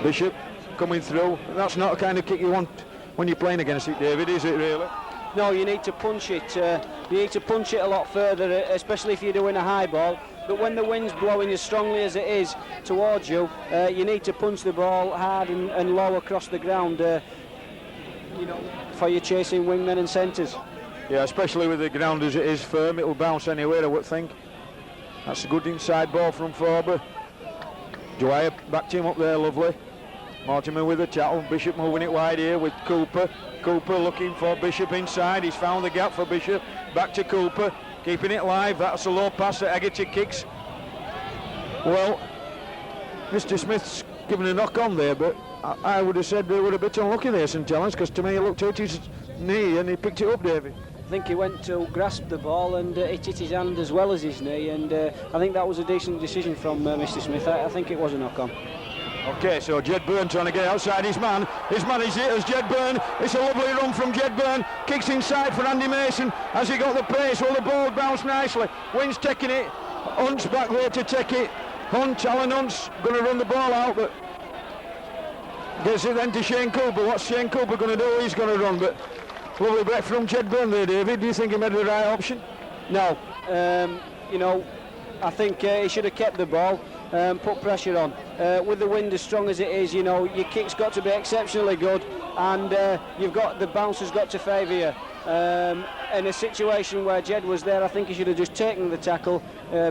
Bishop coming through. That's not the kind of kick you want when you're playing against it, David, is it really? No, you need to punch it. You need to punch it a lot further, especially if you're doing a high ball. But when the wind's blowing as strongly as it is towards you, you need to punch the ball hard and low across the ground, for your chasing wingmen and centres. Yeah, especially with the ground as it is firm, it'll bounce anywhere, I would think. That's a good inside ball from Forber. Dwyer backed him up there, lovely. Mortimer with a tackle, Bishop moving it wide here with Cooper. Cooper looking for Bishop inside, he's found the gap for Bishop. Back to Cooper, keeping it live, that's a low pass that Haggerty kicks. Well, Mr Smith's given a knock on there, but I would have said they were a bit unlucky there, St Helens, because to me it looked at his knee and he picked it up, David. I think he went to grasp the ball and it hit his hand as well as his knee, and I think that was a decent decision from Mr Smith. I think it was a knock on. Okay, so Jedburn trying to get outside his man. His man is it as Jedburn. It's a lovely run from Jedburn. Kicks inside for Andy Mason. Has he got the pace? Well, the ball bounced nicely. Wynn's taking it. Hunt's back there to take it. Alan Hunt's going to run the ball out, but gets it then to Shane Cooper. What's Shane Cooper going to do? He's going to run, but lovely break from Jedburn there, David. Do you think he made the right option? No. I think he should have kept the ball. Put pressure on. With the wind as strong as it is, your kick's got to be exceptionally good, and you've got the bounce has got to favour you. In a situation where Jed was there, I think he should have just taken the tackle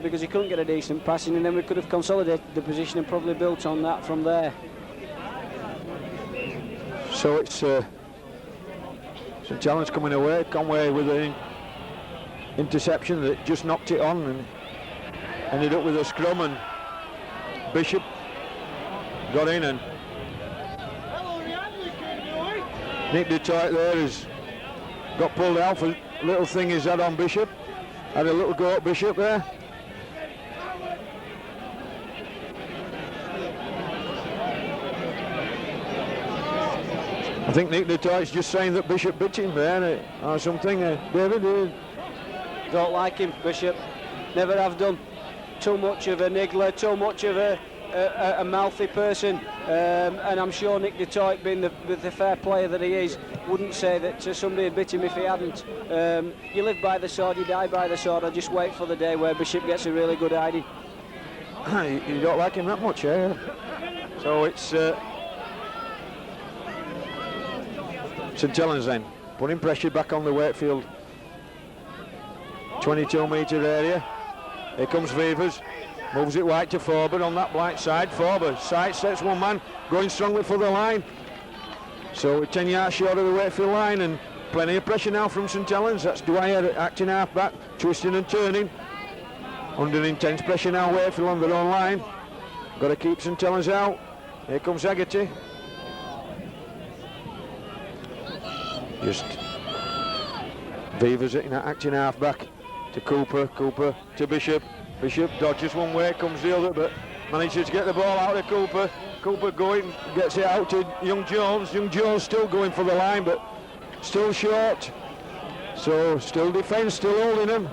because he couldn't get a decent passing, and then we could have consolidated the position and probably built on that from there. So it's St Helens coming away. Conway with an interception that just knocked it on and ended up with a scrum, and Bishop got in, and Nick Detroit there has got pulled out for a little thing he's had on Bishop. Had a little go at Bishop there. I think Nick Detroit's just saying that Bishop bit him there or something. David? Don't like him, Bishop. Never have done. Too much of a niggler, too much of a mouthy person, and I'm sure Nick Detroit, being the fair player that he is, wouldn't say that somebody had bit him if he hadn't. You live by the sword, you die by the sword. I just wait for the day where Bishop gets a really good hiding. You don't like him that much, eh? So it's St Helens then, putting pressure back on the Wakefield 22-metre area. Here comes Vivers. Moves it wide to Forber on that blind side. Forber sidesteps one man, going strongly for the line. So we're 10 yards short of the Wakefield line, and plenty of pressure now from St Helens. That's Dwyer acting half back, twisting and turning. Under intense pressure now, Wakefield on their own line. Got to keep St Helens out. Here comes Haggerty. Just Vivers acting half back to Cooper. Cooper to Bishop. Bishop dodges one way, comes the other, but manages to get the ball out of Cooper. Cooper going, gets it out to Young Jones. Young Jones still going for the line, but still short. So still defence, still holding him.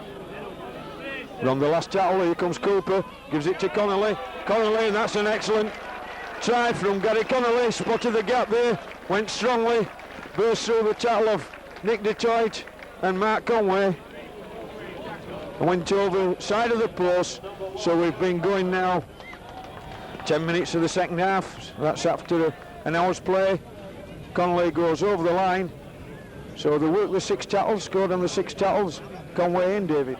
But on the last tackle, here comes Cooper, gives it to Connolly. Connolly, and that's an excellent try from Gary Connolly. Spotted the gap there, went strongly, burst through the tackle of Nick Detroit and Mark Conway. And went over side of the post. So we've been going now 10 minutes of the second half. That's after an hour's play. Connolly goes over the line. So they work the 6 tackles, scored on the 6 tackles. Conway in, David.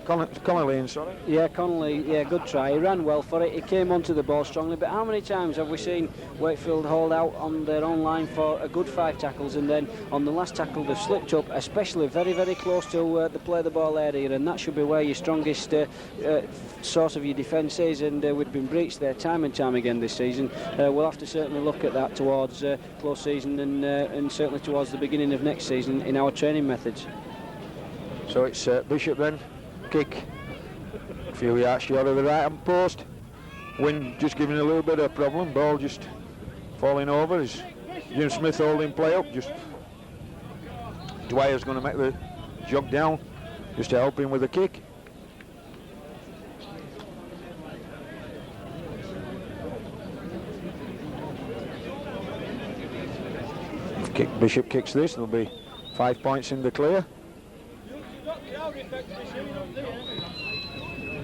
Connolly in, sorry. Yeah, Connolly, yeah, good try. He ran well for it. He came onto the ball strongly. But how many times have we seen Wakefield hold out on their own line for a good 5 tackles, and then on the last tackle they've slipped up, especially very, very close to the play the ball area, and that should be where your strongest source of your defence is, and we've been breached there time and time again this season. We'll have to certainly look at that towards close season and certainly towards the beginning of next season in our training methods. So it's Bishop then. Kick a few yards short of the right hand post. Wind just giving a little bit of a problem. Ball just falling over. Is Jim Smith holding play up? Just Dwyer's going to make the jog down just to help him with the kick. If Bishop kicks this, there'll be 5 points in the clear.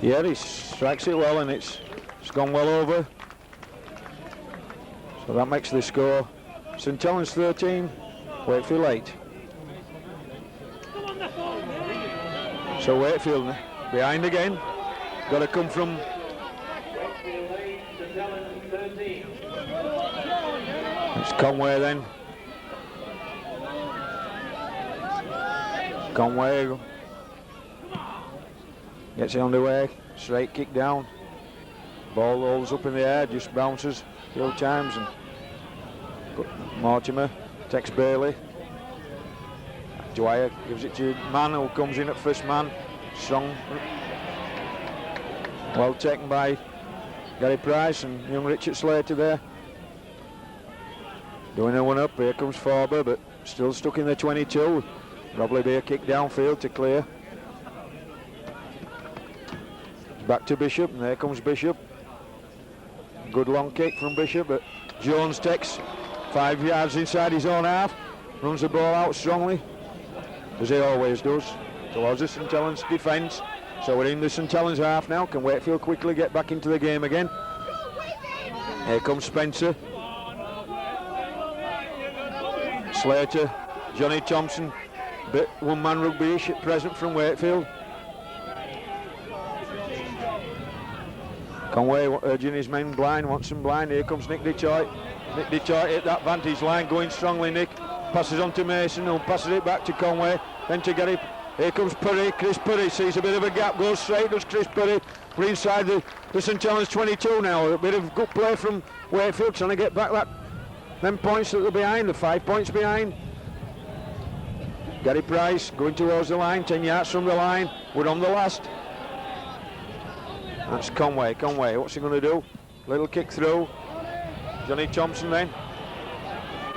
Yeah, he strikes it well, and it's gone well over. So that makes the score St Helens 13, Wakefield 8. So Wakefield behind again. Got to come from Wakefield 8, St Helens 13. it's Conway then. Conway gets it underway, straight kick down. Ball rolls up in the air, just bounces a few times, and Mortimer takes Bailey. Dwyer gives it to Man, who comes in at first man. Strong. Well taken by Gary Price and young Richard Slater there. Doing a one up, here comes Forber, but still stuck in the 22. Probably be a kick downfield to clear. Back to Bishop, and there comes Bishop. Good long kick from Bishop, but Jones takes 5 yards inside his own half, runs the ball out strongly, as he always does, towards the St Helens defence. So we're in the St Helens half now. Can Wakefield quickly get back into the game again? Here comes Spencer. Slater, Johnny Thompson, bit one-man rugby-ish at present from Wakefield. Conway urging his men blind, wants them blind. Here comes Nick Detroit. Nick Detroit hit that vantage line, going strongly. Nick passes on to Mason, who passes it back to Conway, then to Gary. Here comes Purry. Chris Purry sees a bit of a gap, goes straight, does Chris Purry. We're inside the St Helens 22 now. A bit of good play from Wakefield, trying to get back them points that they're behind, the 5 points behind. Gary Price going towards the line, 10 yards from the line. We're on the last. That's Conway. Conway, what's he going to do? Little kick through. Johnny Thompson then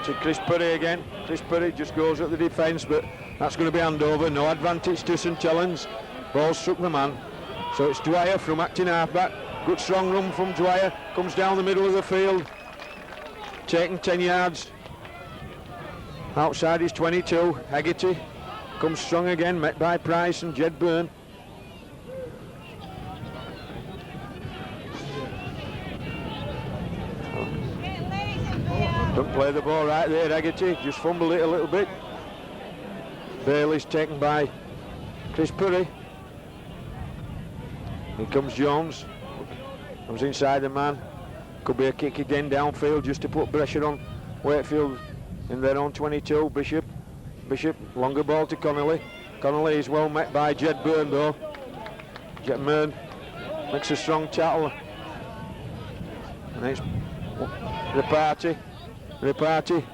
to Chris Purry again. Chris Purry just goes at the defence, but that's going to be handover. No advantage to St Helens. Ball struck the man. So it's Dwyer from acting halfback. Good strong run from Dwyer. Comes down the middle of the field. Taking 10 yards. Outside is 22. Haggerty comes strong again, met by Price and Jed Byrne. Don't play the ball right there, Haggerty. Just fumbled it a little bit. Bailey's taken by Chris Purry. Here comes Jones. Comes inside the man. Could be a kick again downfield just to put pressure on Wakefield in their own 22. Bishop, longer ball to Connolly. Connolly is well met by Jed Byrne though. Jed Byrne makes a strong tackle. And it's Reparty.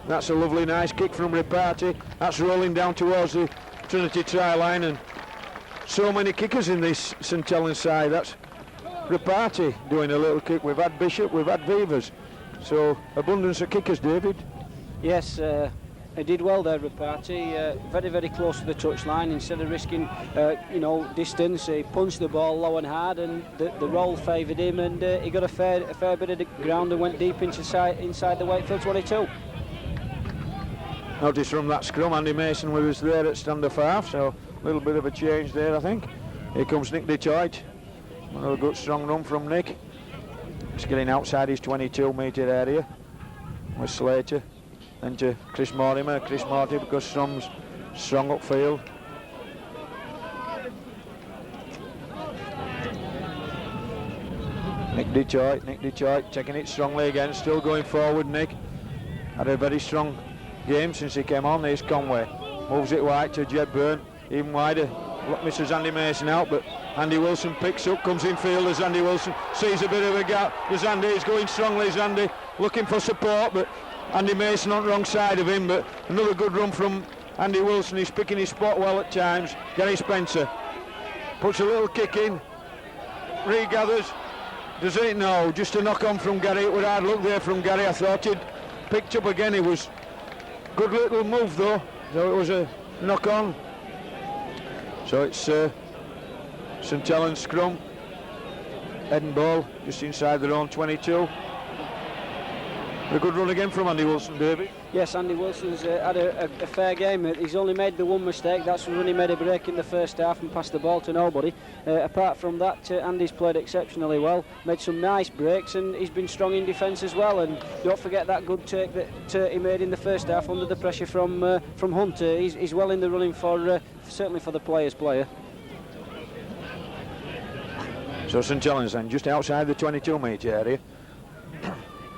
That's a lovely nice kick from Reparty. That's rolling down towards the Trinity try line, and so many kickers in this St Helens side. That's Reparty doing a little kick. We've had Bishop, we've had Beavers, so abundance of kickers, David. Yes, he did well there, Reparty. Very, very close to the touchline. Instead of risking, distance, he punched the ball low and hard, and the roll favoured him, and he got a fair bit of the ground and went deep inside the Wakefield 22. Notice from that scrum, Andy Mason was there at stand-off half, so a little bit of a change there, I think. Here comes Nick Detroit. Another good strong run from Nick. He's getting outside his 22-metre area with Slater. Then to Chris Mortimer. Chris Mortimer goes strong upfield. Nick Detroit taking it strongly again, still going forward. Nick had a very strong game since he came on. Here's Conway, moves it wide to Jed Byrne, even wider, misses Andy Mason out, but Andy Wilson picks up, comes in field as Andy Wilson sees a bit of a gap. There's Andy, he's going strongly as Andy, looking for support, but Andy Mason on the wrong side of him. But another good run from Andy Wilson. He's picking his spot well at times. Gary Spencer puts a little kick in, regathers, does it? No, just a knock on from Gary. It was hard look there from Gary. I thought he'd picked up again. It was good little move though, so it was a knock on. So it's St Helens scrum, head and ball just inside their own 22. A good run again from Andy Wilson, David. Yes, Andy Wilson's had a fair game. He's only made the one mistake. That's when he made a break in the first half and passed the ball to nobody. Apart from that, Andy's played exceptionally well, made some nice breaks, and he's been strong in defence as well. And don't forget that good take that he made in the first half under the pressure from Hunt. He's well in the running for certainly for the player's player. So St Helens then, just outside the 22-metre area.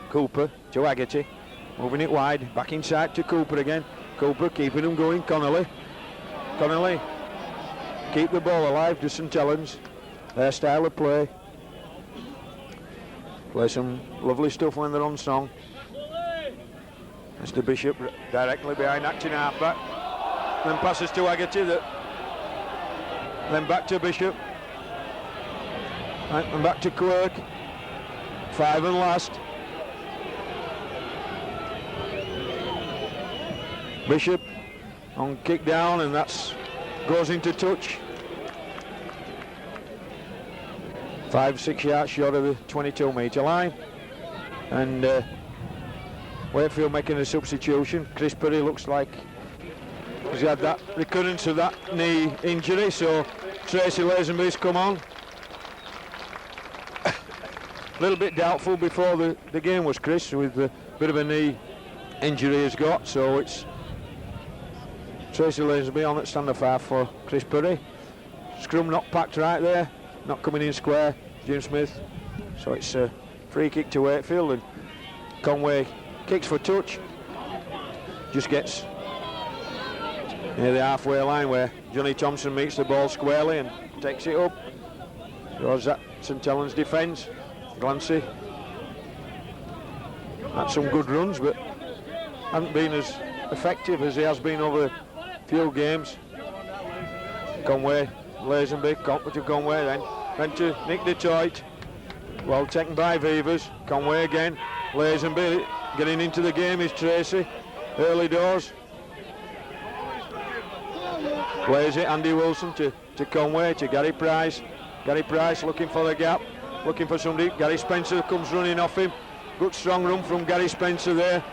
Cooper to Haggerty, moving it wide, back inside to Cooper again. Cooper keeping them going. Connolly, keep the ball alive to St Helens. Their style of play. Play some lovely stuff when they're on song. Mr Bishop directly behind acting halfback. Then passes to Haggerty, then back to Bishop. And back to Quirk. 5 and last. Bishop on kick down, and that's goes into touch. 5-6 yards short of the 22-metre line, and Wakefield making a substitution. Chris Perry looks like he's had that recurrence of that knee injury, so Tracy Lazenby's come on. A little bit doubtful before the game was Chris, with a bit of a knee injury he's got, so it's Tracy Lazenby on at stand-off half for Chris Perry. Scrum not packed right there, not coming in square, Jim Smith. So it's a free kick to Wakefield, and Conway kicks for touch. Just gets near the halfway line where Johnny Thompson meets the ball squarely and takes it up. Towards that St Helens defence. Glancy had some good runs, but hasn't been as effective as he has been over a few games. Conway, Lazenby, to Conway, then to Nick Detroit. Well taken by Beavers. Conway again. Lazenby getting into the game is Tracy. Early doors. Plays it, Andy Wilson to Conway, to Gary Price. Gary Price looking for the gap, looking for somebody. Gary Spencer comes running off him. Good strong run from Gary Spencer there.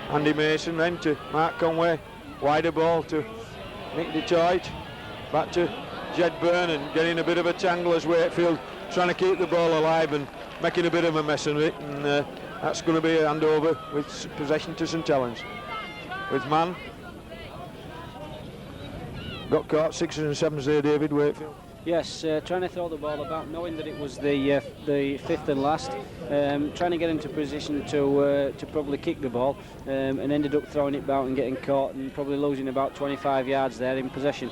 Andy Mason then to Mark Conway. Wider ball to Nick Detroit. Back to Jed Byrne, and getting a bit of a tangle as Wakefield trying to keep the ball alive and making a bit of a mess of it. And that's going to be a handover with possession to St Helens. With man. Got caught 6s and 7s there, David Wakefield. Yes, trying to throw the ball about, knowing that it was the fifth and last, trying to get into position to probably kick the ball, and ended up throwing it about and getting caught and probably losing about 25 yards there in possession.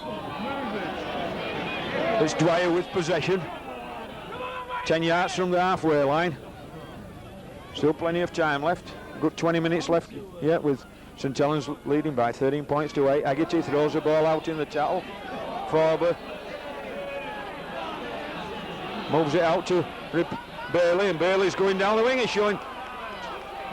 It's Dwyer with possession. 10 yards from the halfway line. Still plenty of time left. Good 20 minutes left yet, with St Helens leading by 13 points to 8. Haggerty throws the ball out in the tackle. Forber moves it out to Bailey, and Bailey's going down the wing. He's showing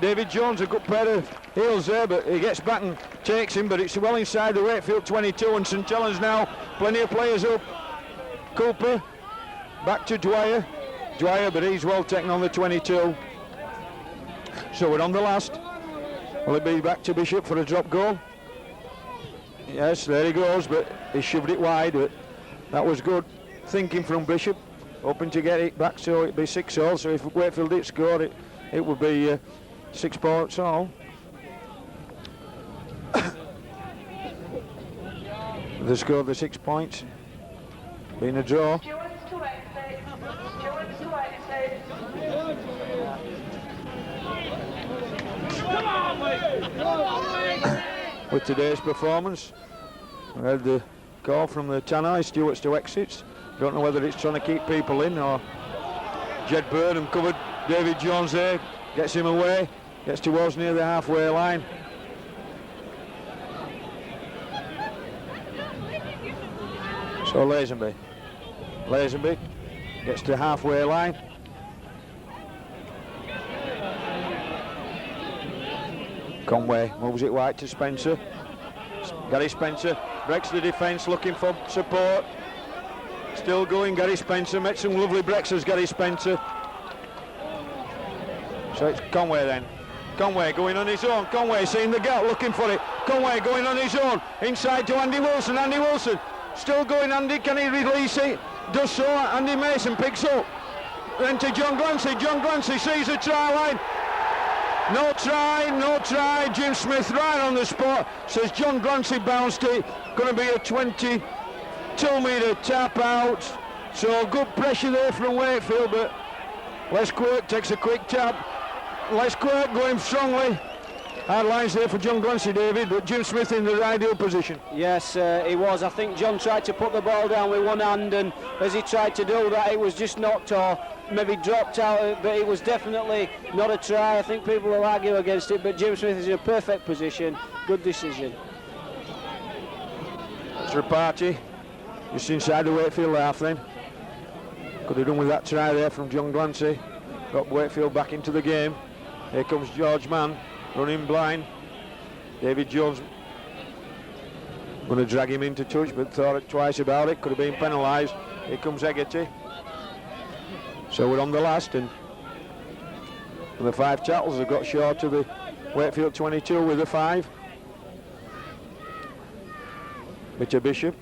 David Jones a good pair of heels there, but he gets back and takes him, but it's well inside the Wakefield 22, and St Helens now plenty of players up. Cooper back to Dwyer, but he's well taken on the 22. So we're on the last. Will it be back to Bishop for a drop goal? Yes, there he goes, but he shoved it wide, but that was good thinking from Bishop, hoping to get it back so it'd be 6-all. So if Wakefield did score it, it would be 6 points all. They scored the 6 points, being a draw. With today's performance, we had the call from the Tannoy stewards to exits. Don't know whether it's trying to keep people in or Jed Burnham covered David Jones there, gets him away, gets towards near the halfway line. So Lazenby gets to halfway line. Conway moves it wide to Spencer. Gary Spencer breaks the defence, looking for support. Still going, Gary Spencer. Met some lovely breaks as Gary Spencer. So it's Conway then. Conway going on his own. Conway seeing the gap, looking for it. Conway going on his own. Inside to Andy Wilson. Andy Wilson still going. Andy, can he release it? Does so. Andy Mason picks up. Then to John Glancy. John Glancy sees the try line. No try. Jim Smith right on the spot. Says John Glancy bounced it. Going to be a 22-metre tap out. So good pressure there from Wakefield, but Les Quirk takes a quick tap. Les Quirk going strongly. Hard lines there for John Glancy, David, but Jim Smith in the ideal position. Yes, he was. I think John tried to put the ball down with one hand, and as he tried to do that, it was just knocked or maybe dropped out, but it was definitely not a try. I think people will argue against it, but Jim Smith is in a perfect position. Good decision. It's Rapati, just inside the Wakefield half then. Could have done with that try there from John Glancy. Got Wakefield back into the game. Here comes George Mann, running blind. David Jones going to drag him into touch, but thought twice about it. Could have been penalised. Here comes Haggerty. So we're on the last, and the 5 tackles have got short to the Wakefield 22 with a 5. Mr. Bishop,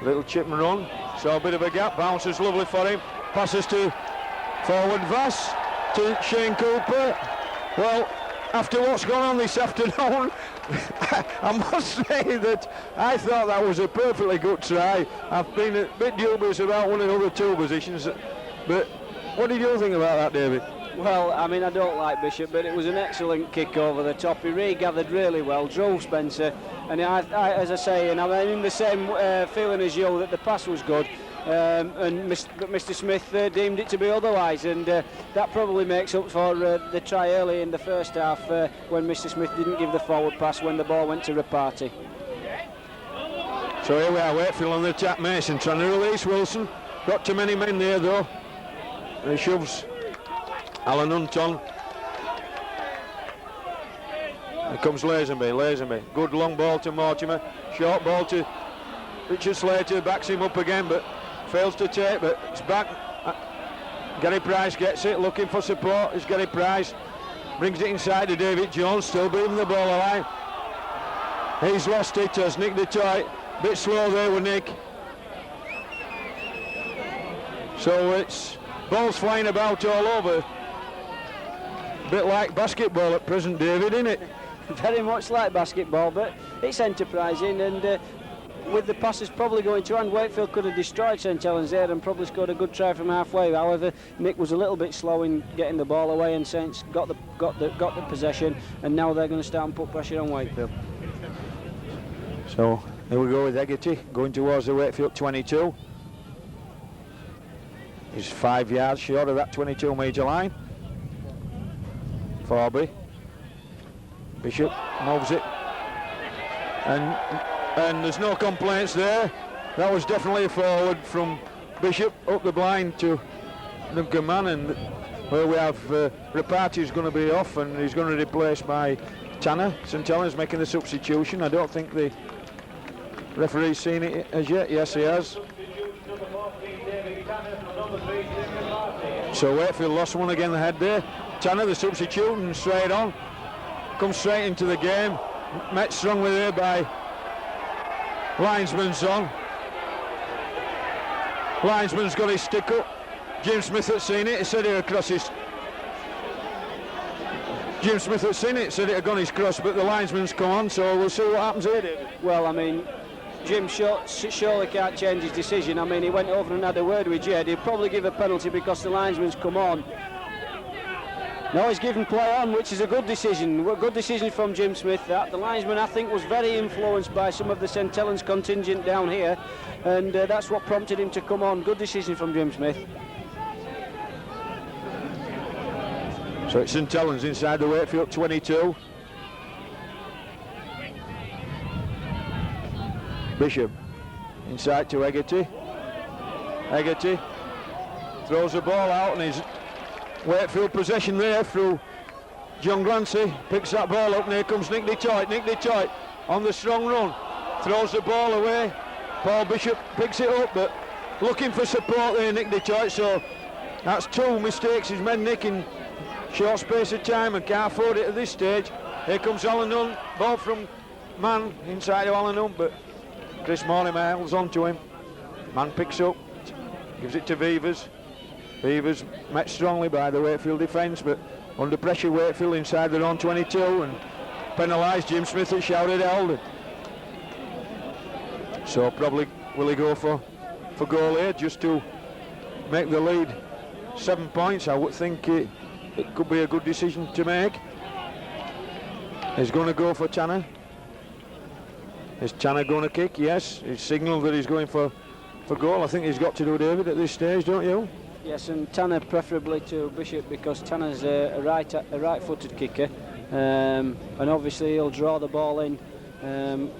little chip and run. So a bit of a gap. Bounces lovely for him. Passes to forward Vass to Shane Cooper. Well, after what's gone on this afternoon, I must say that I thought that was a perfectly good try. I've been a bit dubious about one of the other 2 positions, but what did you think about that, David? Well, I mean, I don't like Bishop, but it was an excellent kick over the top. He regathered really well, drove Spencer, and I as I say, and I'm in the same feeling as you, that the pass was good. But Mr. Smith deemed it to be otherwise, and that probably makes up for the try early in the first half when Mr. Smith didn't give the forward pass when the ball went to Rapati. So here we are, Wakefield on the attack. Mason trying to release Wilson. Got too many men there though. And he shoves Alan Hunt on. Here comes Lazenby. Good long ball to Mortimer. Short ball to Richard Slater. Backs him up again, but fails to take, but it's back. Gary Price gets it, looking for support. It's Gary Price. Brings it inside to David Jones, still beating the ball alive. He's lost it, has Nick Detroit. Bit slow there with Nick. So it's balls flying about all over. Bit like basketball at present, David, isn't it? Very much like basketball, but it's enterprising, and with the passes probably going to hand, Wakefield could have destroyed St Helens there and probably scored a good try from halfway. However, Mick was a little bit slow in getting the ball away, and Saints got the possession, and now they're going to start and put pressure on Wakefield. So here we go with Hegarty going towards the Wakefield 22. He's 5 yards short of that 22-metre line. Forby. Bishop moves it. And there's no complaints there. That was definitely a forward from Bishop up the blind to Duncan Mann, and where we have Rapati is going to be off and he's going to be replaced by Tanner. St Helens making the substitution. I don't think the referee's seen it as yet. Yes, he has. So Wakefield lost one again the head there. Tanner, the substitute, and straight on. Comes straight into the game. Met strongly there by Linesman's on. Linesman's got his stick up. Jim Smith had seen it. He said it across his... Jim Smith had seen it, said it had gone his cross, but the linesman's come on, so we'll see what happens here, David. Well, I mean, Jim surely can't change his decision. I mean, he went over and had a word with Jed. He'll probably give a penalty because the linesman's come on. No, he's given play on, which is a good decision. A good decision from Jim Smith. That the linesman, I think, was very influenced by some of the St Helens contingent down here, and that's what prompted him to come on. Good decision from Jim Smith. So it's St Helens inside the Wakefield 22. Bishop inside to Hegarty. Hegarty throws the ball out, and his Wakefield possession there through John Glancy. Picks that ball up, and here comes Nick Detroit. Nick Detroit on the strong run. Throws the ball away. Paul Bishop picks it up, but looking for support there, Nick Detroit. So that's two mistakes he's made, Nick, in short space of time, and can't afford it at this stage. Here comes Alan Hunt. Ball from Mann inside of Alan Hunt, but Chris Mortimer holds on to him. Mann picks up, gives it to Vivers. Vivers met strongly by the Wakefield defence, but under pressure Wakefield inside their own 22 and penalised. Jim Smith had shouted held. So probably will he go for goal here just to make the lead 7 points? I would think it could be a good decision to make. He's going to go for Tanner. Is Tanner going to kick? Yes. He's signalled that he's going for goal. I think he's got to do, David, at this stage, don't you? Yes, and Tanner preferably to Bishop, because Tanner's a right-footed kicker, and obviously he'll draw the ball in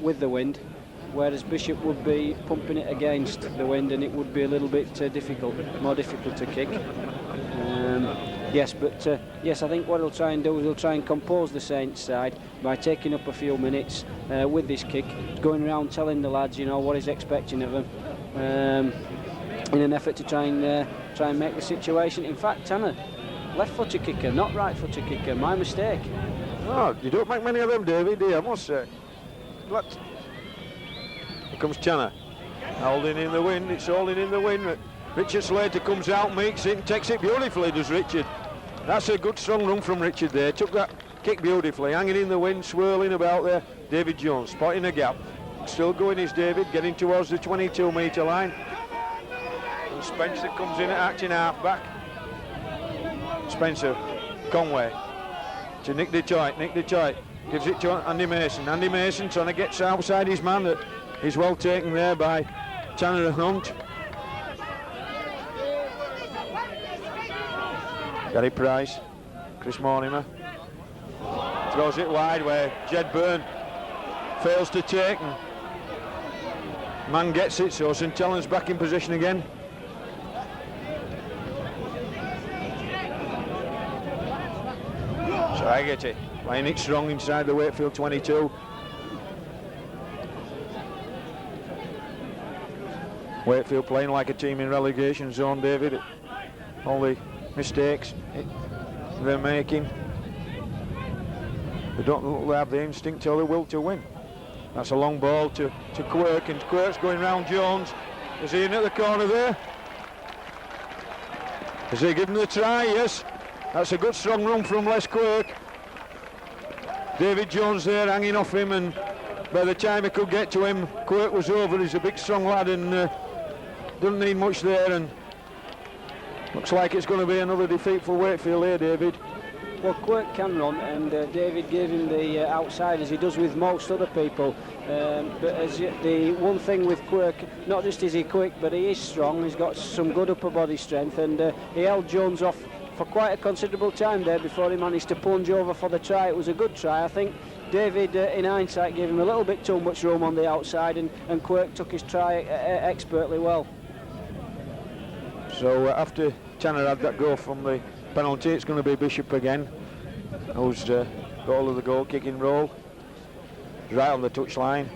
with the wind, whereas Bishop would be pumping it against the wind, and it would be a little bit more difficult to kick. Yes, but yes, I think what he'll try and do is he'll try and compose the Saints side by taking up a few minutes with this kick, going around telling the lads, you know, what he's expecting of them, in an effort to try and make the situation. In fact, Tanner, left-footed kicker, not right-footed kicker. My mistake. Oh, you don't make many of them, David, do you? I must say. But here comes Tanner, holding in the wind. It's holding in the wind. Richard Slater comes out, makes it, and takes it beautifully, does Richard. That's a good strong run from Richard there. Took that kick beautifully, hanging in the wind, swirling about there. David Jones spotting a gap. Still going is David, getting towards the 22-metre line. And Spencer comes in at acting half-back. Spencer, Conway to Nick Detroit. Nick Detroit gives it to Andy Mason. Andy Mason trying to get outside his man. That is well taken there by Tanner and Hunt. Gary Price, Chris Mortimer throws it wide where Jed Byrne fails to take, and Mann gets it, so St Helens back in position again. So I get it, playing it strong inside the Wakefield 22. Wakefield playing like a team in relegation zone, David. All the mistakes they're making, they don't look like they have the instinct or the will to win. That's a long ball to Quirk, and Quirk's going round Jones. Is he in at the corner there? Is he giving the try? Yes. That's a good strong run from Les Quirk. David Jones there hanging off him, and by the time he could get to him, Quirk was over. He's a big, strong lad and doesn't need much there. And looks like it's going to be another defeat for Wakefield here, David. Well, Quirk can run, and David gave him the outside, as he does with most other people. But as the one thing with Quirk, not just is he quick, but he is strong. He's got some good upper body strength, and he held Jones off for quite a considerable time there before he managed to plunge over for the try. It was a good try. I think David, in hindsight, gave him a little bit too much room on the outside, and Quirk took his try expertly well. So after Tanner had that goal from the penalty, it's going to be Bishop again, who's got all of the goal kicking role, right on the touchline.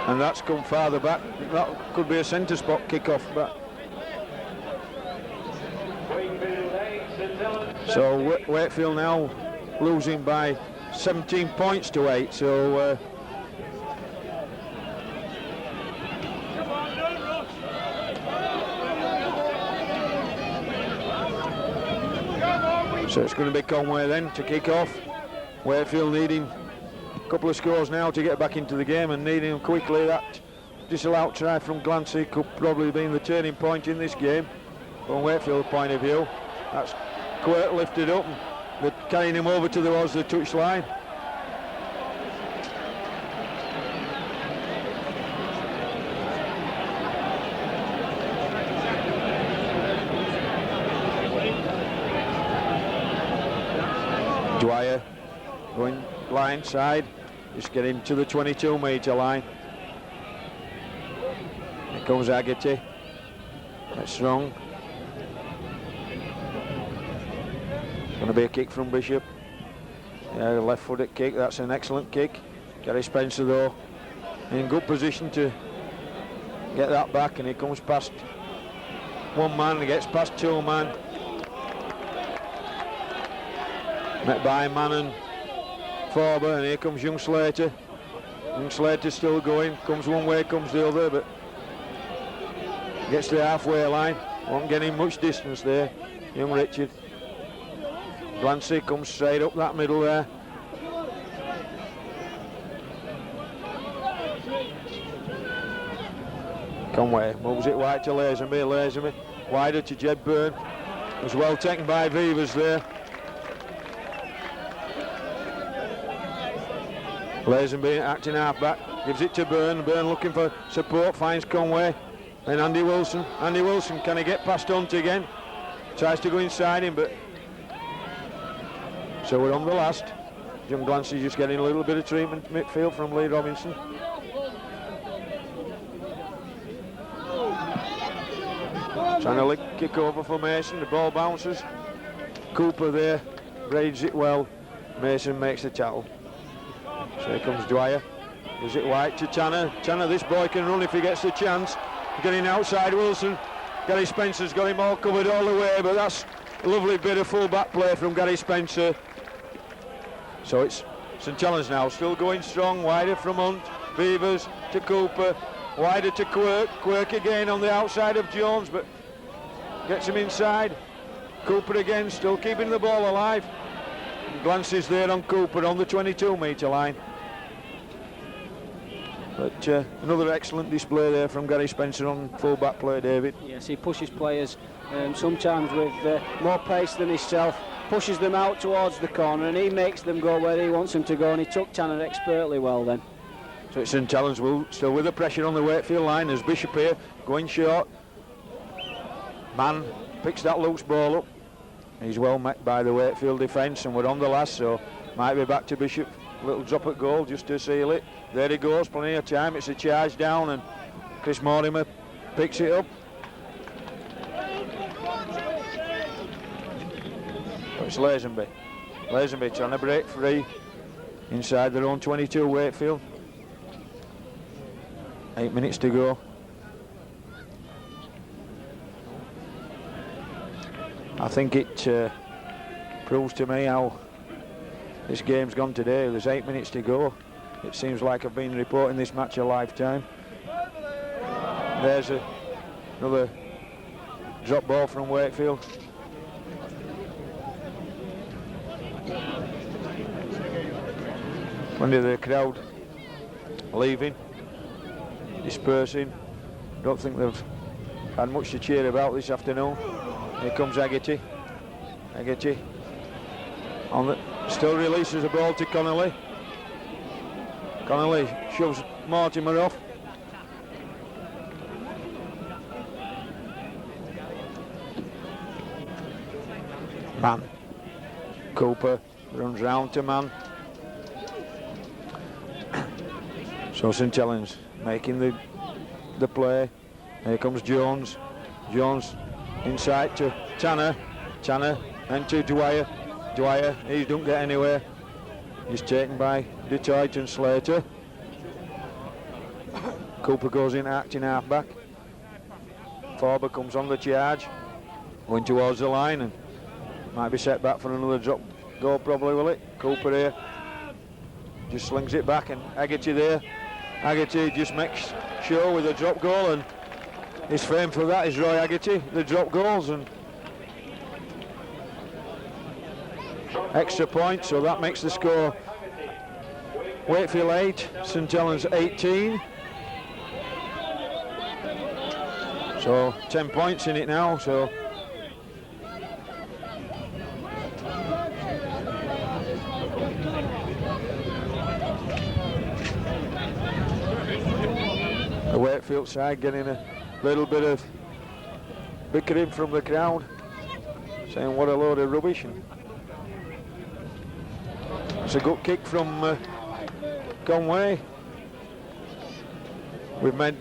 And that's come farther back. That could be a centre spot kick-off, but so Wakefield now losing by 17 points to 8. So so it's going to be Conway then to kick off. Wakefield needing a couple of scores now to get back into the game, and needing them quickly. That disallowed try from Glancy could probably be the turning point in this game from Wakefield's point of view. That's Quirk lifted up and they're carrying him over towards the touchline. Dwyer going line side, just getting to the 22-metre line. Here comes Agate. That's wrong. Going to be a kick from Bishop. Yeah, left-footed kick. That's an excellent kick. Gary Spencer though in good position to get that back, and he comes past one man. He gets past two man. Met by Mannon, Forber, and here comes young Slater. Young Slater still going. Comes one way, comes the other, but gets to the halfway line. Won't get him much distance there. Young Richard. Glancy comes straight up that middle there. Conway moves it wide to Lazenby. Lazenby wider to Jed Byrne. It was well taken by Vivers there. Lazenby acting half-back, gives it to Byrne. Byrne looking for support, finds Conway. Then Andy Wilson. Andy Wilson, can he get past Hunt again? Tries to go inside him, but so we're on the last. Young Glancy just getting a little bit of treatment midfield from Lee Robinson. Trying to kick over for Mason. The ball bounces. Cooper there braids it well. Mason makes the tackle. So here comes Dwyer. Is it White to Tanner? Tanner, this boy can run if he gets the chance. Getting outside Wilson. Gary Spencer's got him all covered all the way, but that's a lovely bit of full back play from Gary Spencer. So it's St Helens now, still going strong, wider from Hunt, Beavers to Cooper, wider to Quirk, Quirk again on the outside of Jones, but gets him inside. Cooper again, still keeping the ball alive. Glances there on Cooper on the 22-metre line. But another excellent display there from Gary Spencer on full-back play, David. Yes, he pushes players sometimes with more pace than himself, pushes them out towards the corner, and he makes them go where he wants them to go, and he took Tanner expertly well then. So it's St Helens will still with the pressure on the Wakefield line. There's Bishop here going short. Mann picks that loose ball up. He's well met by the Wakefield defence, and we're on the last, so might be back to Bishop. Little drop at goal just to seal it. There he goes, plenty of time. It's a charge down, and Chris Mortimer picks it up. But it's Lazenby. Lazenby trying to break free inside their own 22, Wakefield. 8 minutes to go. I think it proves to me how this game's gone today. There's 8 minutes to go. It seems like I've been reporting this match a lifetime. There's another drop ball from Wakefield. Plenty of the crowd leaving, dispersing. Don't think they've had much to cheer about this afternoon. Here comes Haggerty. Haggerty still releases the ball to Connolly. Connolly shoves Mortimer off. Man. Cooper runs round to man. So St Helens making the play. Here comes Jones. Jones inside to Tanner. Tanner and to Dwyer. Dwyer, he don't get anywhere. He's taken by Detroit and Slater. Cooper goes in acting half-back. Forber comes on the charge. Going towards the line and might be set back for another drop goal probably, will it? Cooper here. Just slings it back and Haggerty there. Haggerty just makes sure with a drop goal, and his fame for that is Roy Haggerty, the drop goals, and extra point, so that makes the score Wakefield 8, St Helens 18. So 10 points in it now, so the Wakefield side getting a little bit of bickering from the crowd, saying what a load of rubbish. And it's a good kick from Conway. We've made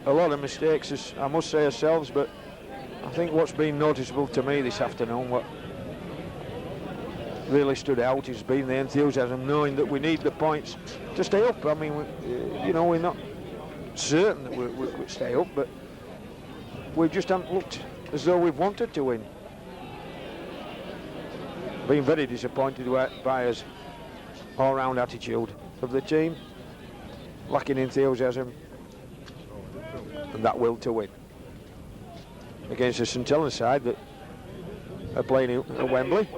a lot of mistakes, as I must say ourselves, but I think what's been noticeable to me this afternoon, what really stood out, has been the enthusiasm, knowing that we need the points to stay up. I mean, you know, we're not certain that we'll stay up, but we just haven't looked as though we've wanted to win. Been very disappointed by us all-round attitude of the team, lacking enthusiasm and that will to win against the St Helens side that are playing at Wembley.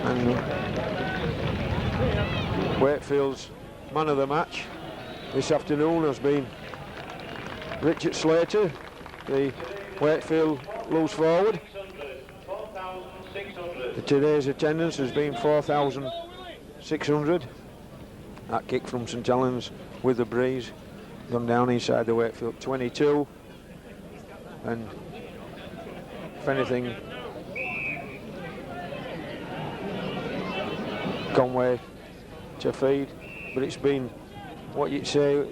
And Wakefield's man of the match this afternoon has been Richard Slater, the Wakefield loose forward. Today's attendance has been 4,600. That kick from St Helens with the breeze gone down inside the Wakefield 22, and if anything, Conway to feed, but it's been what you'd say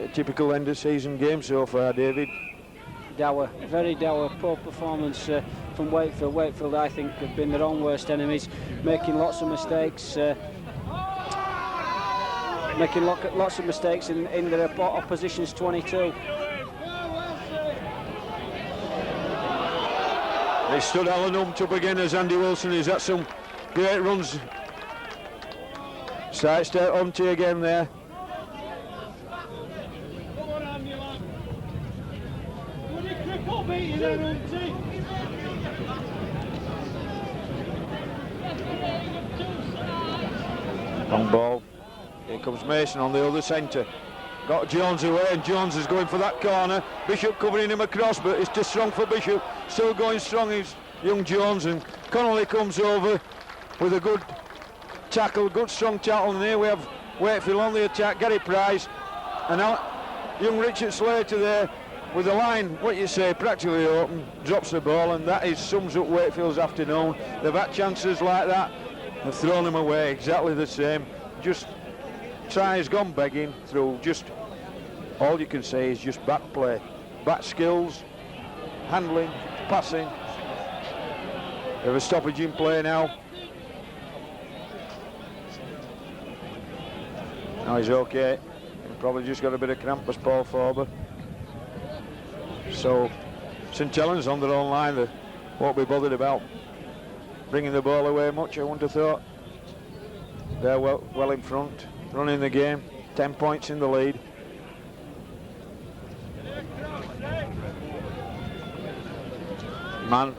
a typical end of season game so far, David. Dour, very dour, poor performance from Wakefield. Wakefield, I think, have been their own worst enemies, making lots of mistakes, lots of mistakes in their opposition's 22. They stood Alan Hunt up again as Andy Wilson. He's had some great runs. Starts to Hunty again there. Long ball. Here comes Mason on the other centre. Got Jones away, and Jones is going for that corner. Bishop covering him across, but it's too strong for Bishop. Still going strong is young Jones, and Connolly comes over with a good tackle, good strong tackle, and here we have Wakefield on the attack. Gary Price, and now young Richard Slater there with the line, what you say, practically open, drops the ball, and that sums up Wakefield's afternoon. They've had chances like that, they've thrown them away exactly the same. Just tries gone begging through. Just all you can say is just back play, back skills, handling, passing. They have a stoppage in play now. Now he's okay. He probably just got a bit of cramp as Paul Forber. So St Helens on their own line, they won't be bothered about bringing the ball away much, I wouldn't have thought. They're well in front, running the game, 10 points in the lead. Man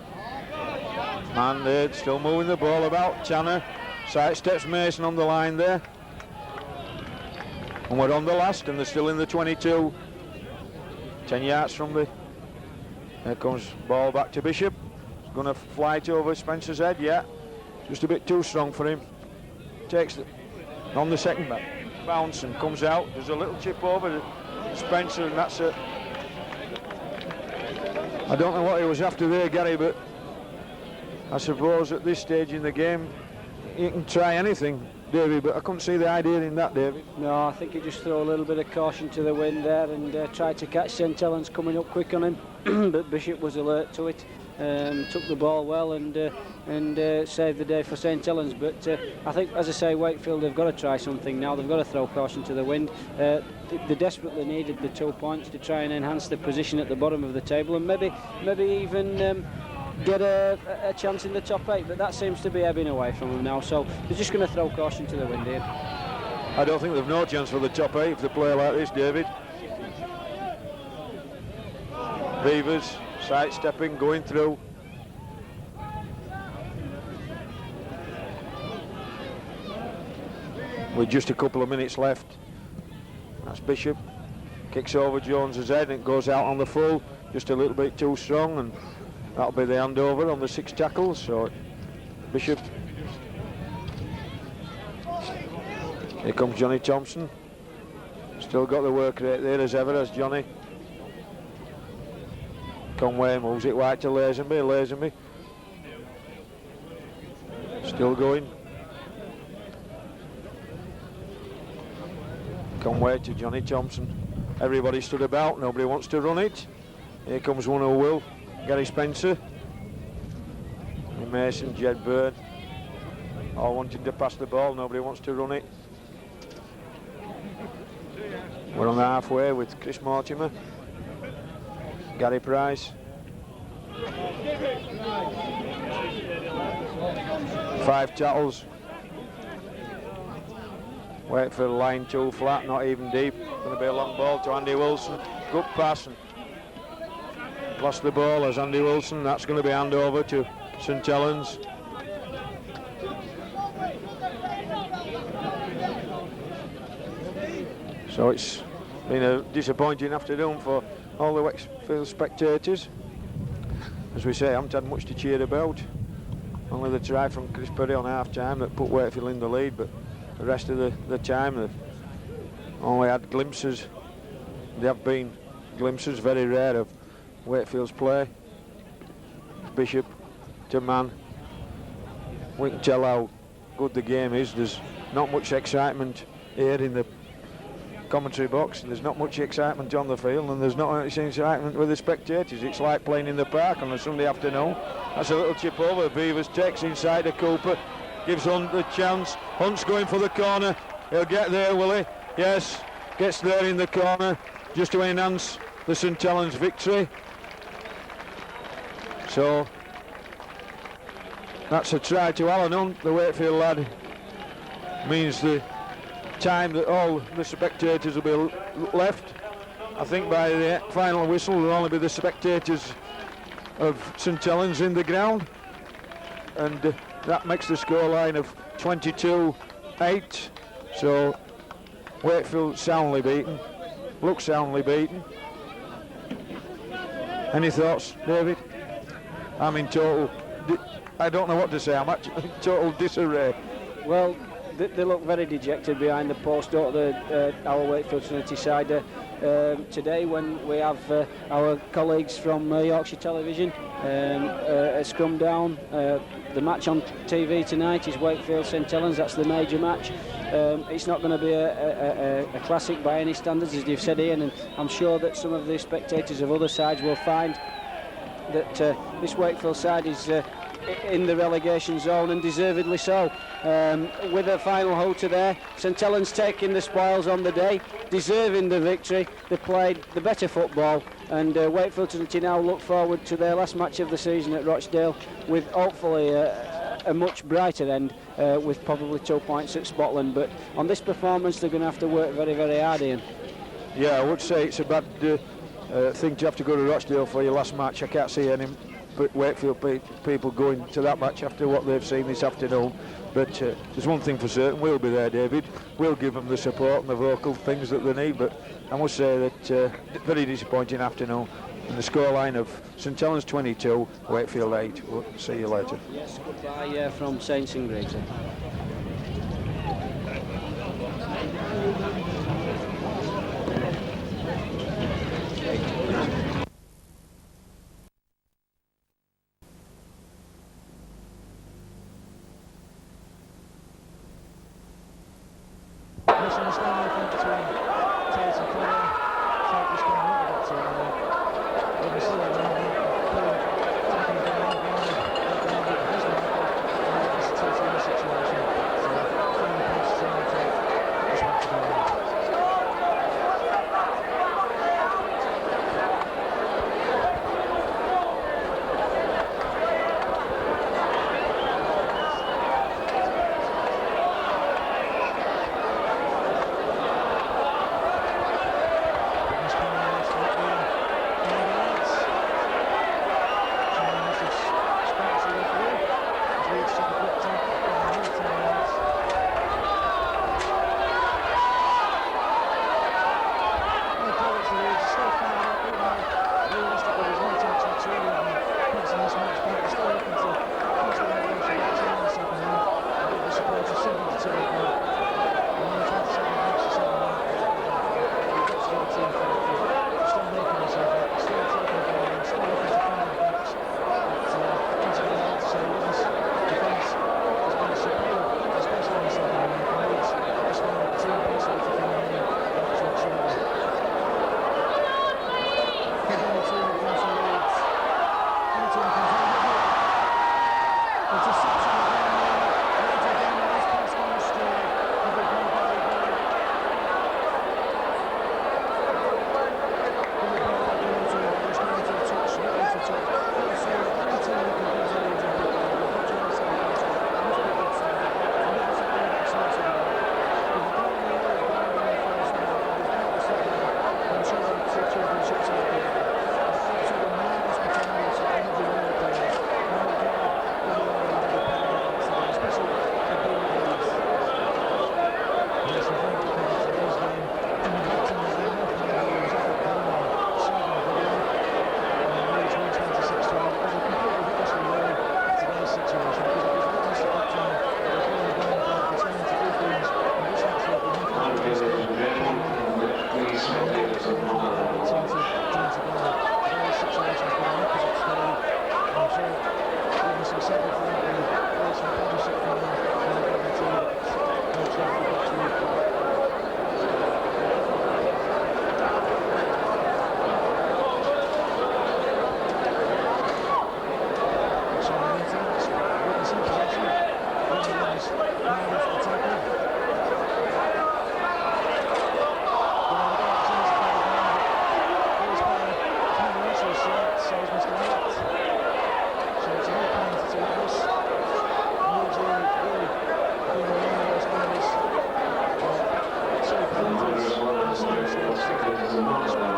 there, still moving the ball about. Channer sidesteps Mason on the line there. And we're on the last, and they're still in the 22. 10 yards from the... There comes ball back to Bishop. He's going to fly it over Spencer's head, yeah. Just a bit too strong for him. Takes it on the second bounce and comes out. There's a little chip over to Spencer, and that's it. I don't know what he was after there, Gary, but I suppose at this stage in the game, you can try anything, David, but I couldn't see the idea in that, David. No, I think he just threw a little bit of caution to the wind there and tried to catch St Helens coming up quick on him, but Bishop was alert to it. Took the ball well and saved the day for St Helens. But I think, as I say, Wakefield have got to try something now. They've got to throw caution to the wind. They desperately needed the 2 points to try and enhance their position at the bottom of the table, and maybe even get a chance in the top 8. But that seems to be ebbing away from them now. So they're just going to throw caution to the wind here. I don't think they've no chance for the top 8 if they play like this, David. Beavers sidestepping, going through. With just a couple of minutes left. That's Bishop. Kicks over Jones's head and goes out on the full. Just a little bit too strong, and that'll be the handover on the 6 tackles. So Bishop. Here comes Johnny Thompson. Still got the work rate there as ever as Johnny. Conway moves it wide to Lazenby. Still going. Conway to Johnny Thompson. Everybody stood about, nobody wants to run it. Here comes one who will, Gary Spencer. Mason, Jed Byrne. All wanting to pass the ball, nobody wants to run it. We're on the halfway with Chris Mortimer. Gary Price. 5 tackles. Wakefield line 2 flat, not even deep. Going to be a long ball to Andy Wilson. Good pass. And lost the ball as Andy Wilson. That's going to be hand over to St Helens. So it's been a disappointing afternoon for all the Wakefield spectators. As we say, I haven't had much to cheer about. Only the try from Chris Perry on half-time that put Wakefield in the lead, but the rest of the time they've only had glimpses. There have been glimpses, very rare, of Wakefield's play. Bishop to Man. We can tell how good the game is. There's not much excitement here in the commentary box. There's not much excitement on the field, and there's not much excitement with the spectators. It's like playing in the park on a Sunday afternoon. That's a little chip over. Beavers takes inside to Cooper, gives Hunt the chance. Hunt's going for the corner. He'll get there, will he? Yes, gets there in the corner just to enhance the St Helens victory. So that's a try to Alan Hunt, the Wakefield lad. Means the time that all the spectators will be left. I think by the final whistle will only be the spectators of St Helens in the ground, and that makes the scoreline of 22-8. So Wakefield soundly beaten, looks soundly beaten. Any thoughts, David? I'm in total, I don't know what to say, I'm actually in total disarray. Well, they look very dejected behind the post, don't they, our Wakefield Trinity side. Today, when we have our colleagues from Yorkshire Television scrum down, the match on TV tonight is Wakefield St Helens. That's the major match. It's not going to be a classic by any standards, as you've said, Ian, and I'm sure that some of the spectators of other sides will find that this Wakefield side is in the relegation zone, and deservedly so. With a final hooter there, St Helens taking the spoils on the day, deserving the victory. They played the better football, and Wakefield Trinity now look forward to their last match of the season at Rochdale with hopefully a much brighter end, with probably 2 points at Scotland. But on this performance they're going to have to work very, very hard, Ian. Yeah, I would say it's a bad thing to have to go to Rochdale for your last match. I can't see Wakefield people going to that match after what they've seen this afternoon. But there's one thing for certain, we'll be there, David. We'll give them the support and the vocal things that they need. But I must say that very disappointing afternoon. And the scoreline of St Helens 22, Wakefield 8. We'll see you later. Yes, goodbye from Saints and Gravesend. Thank you.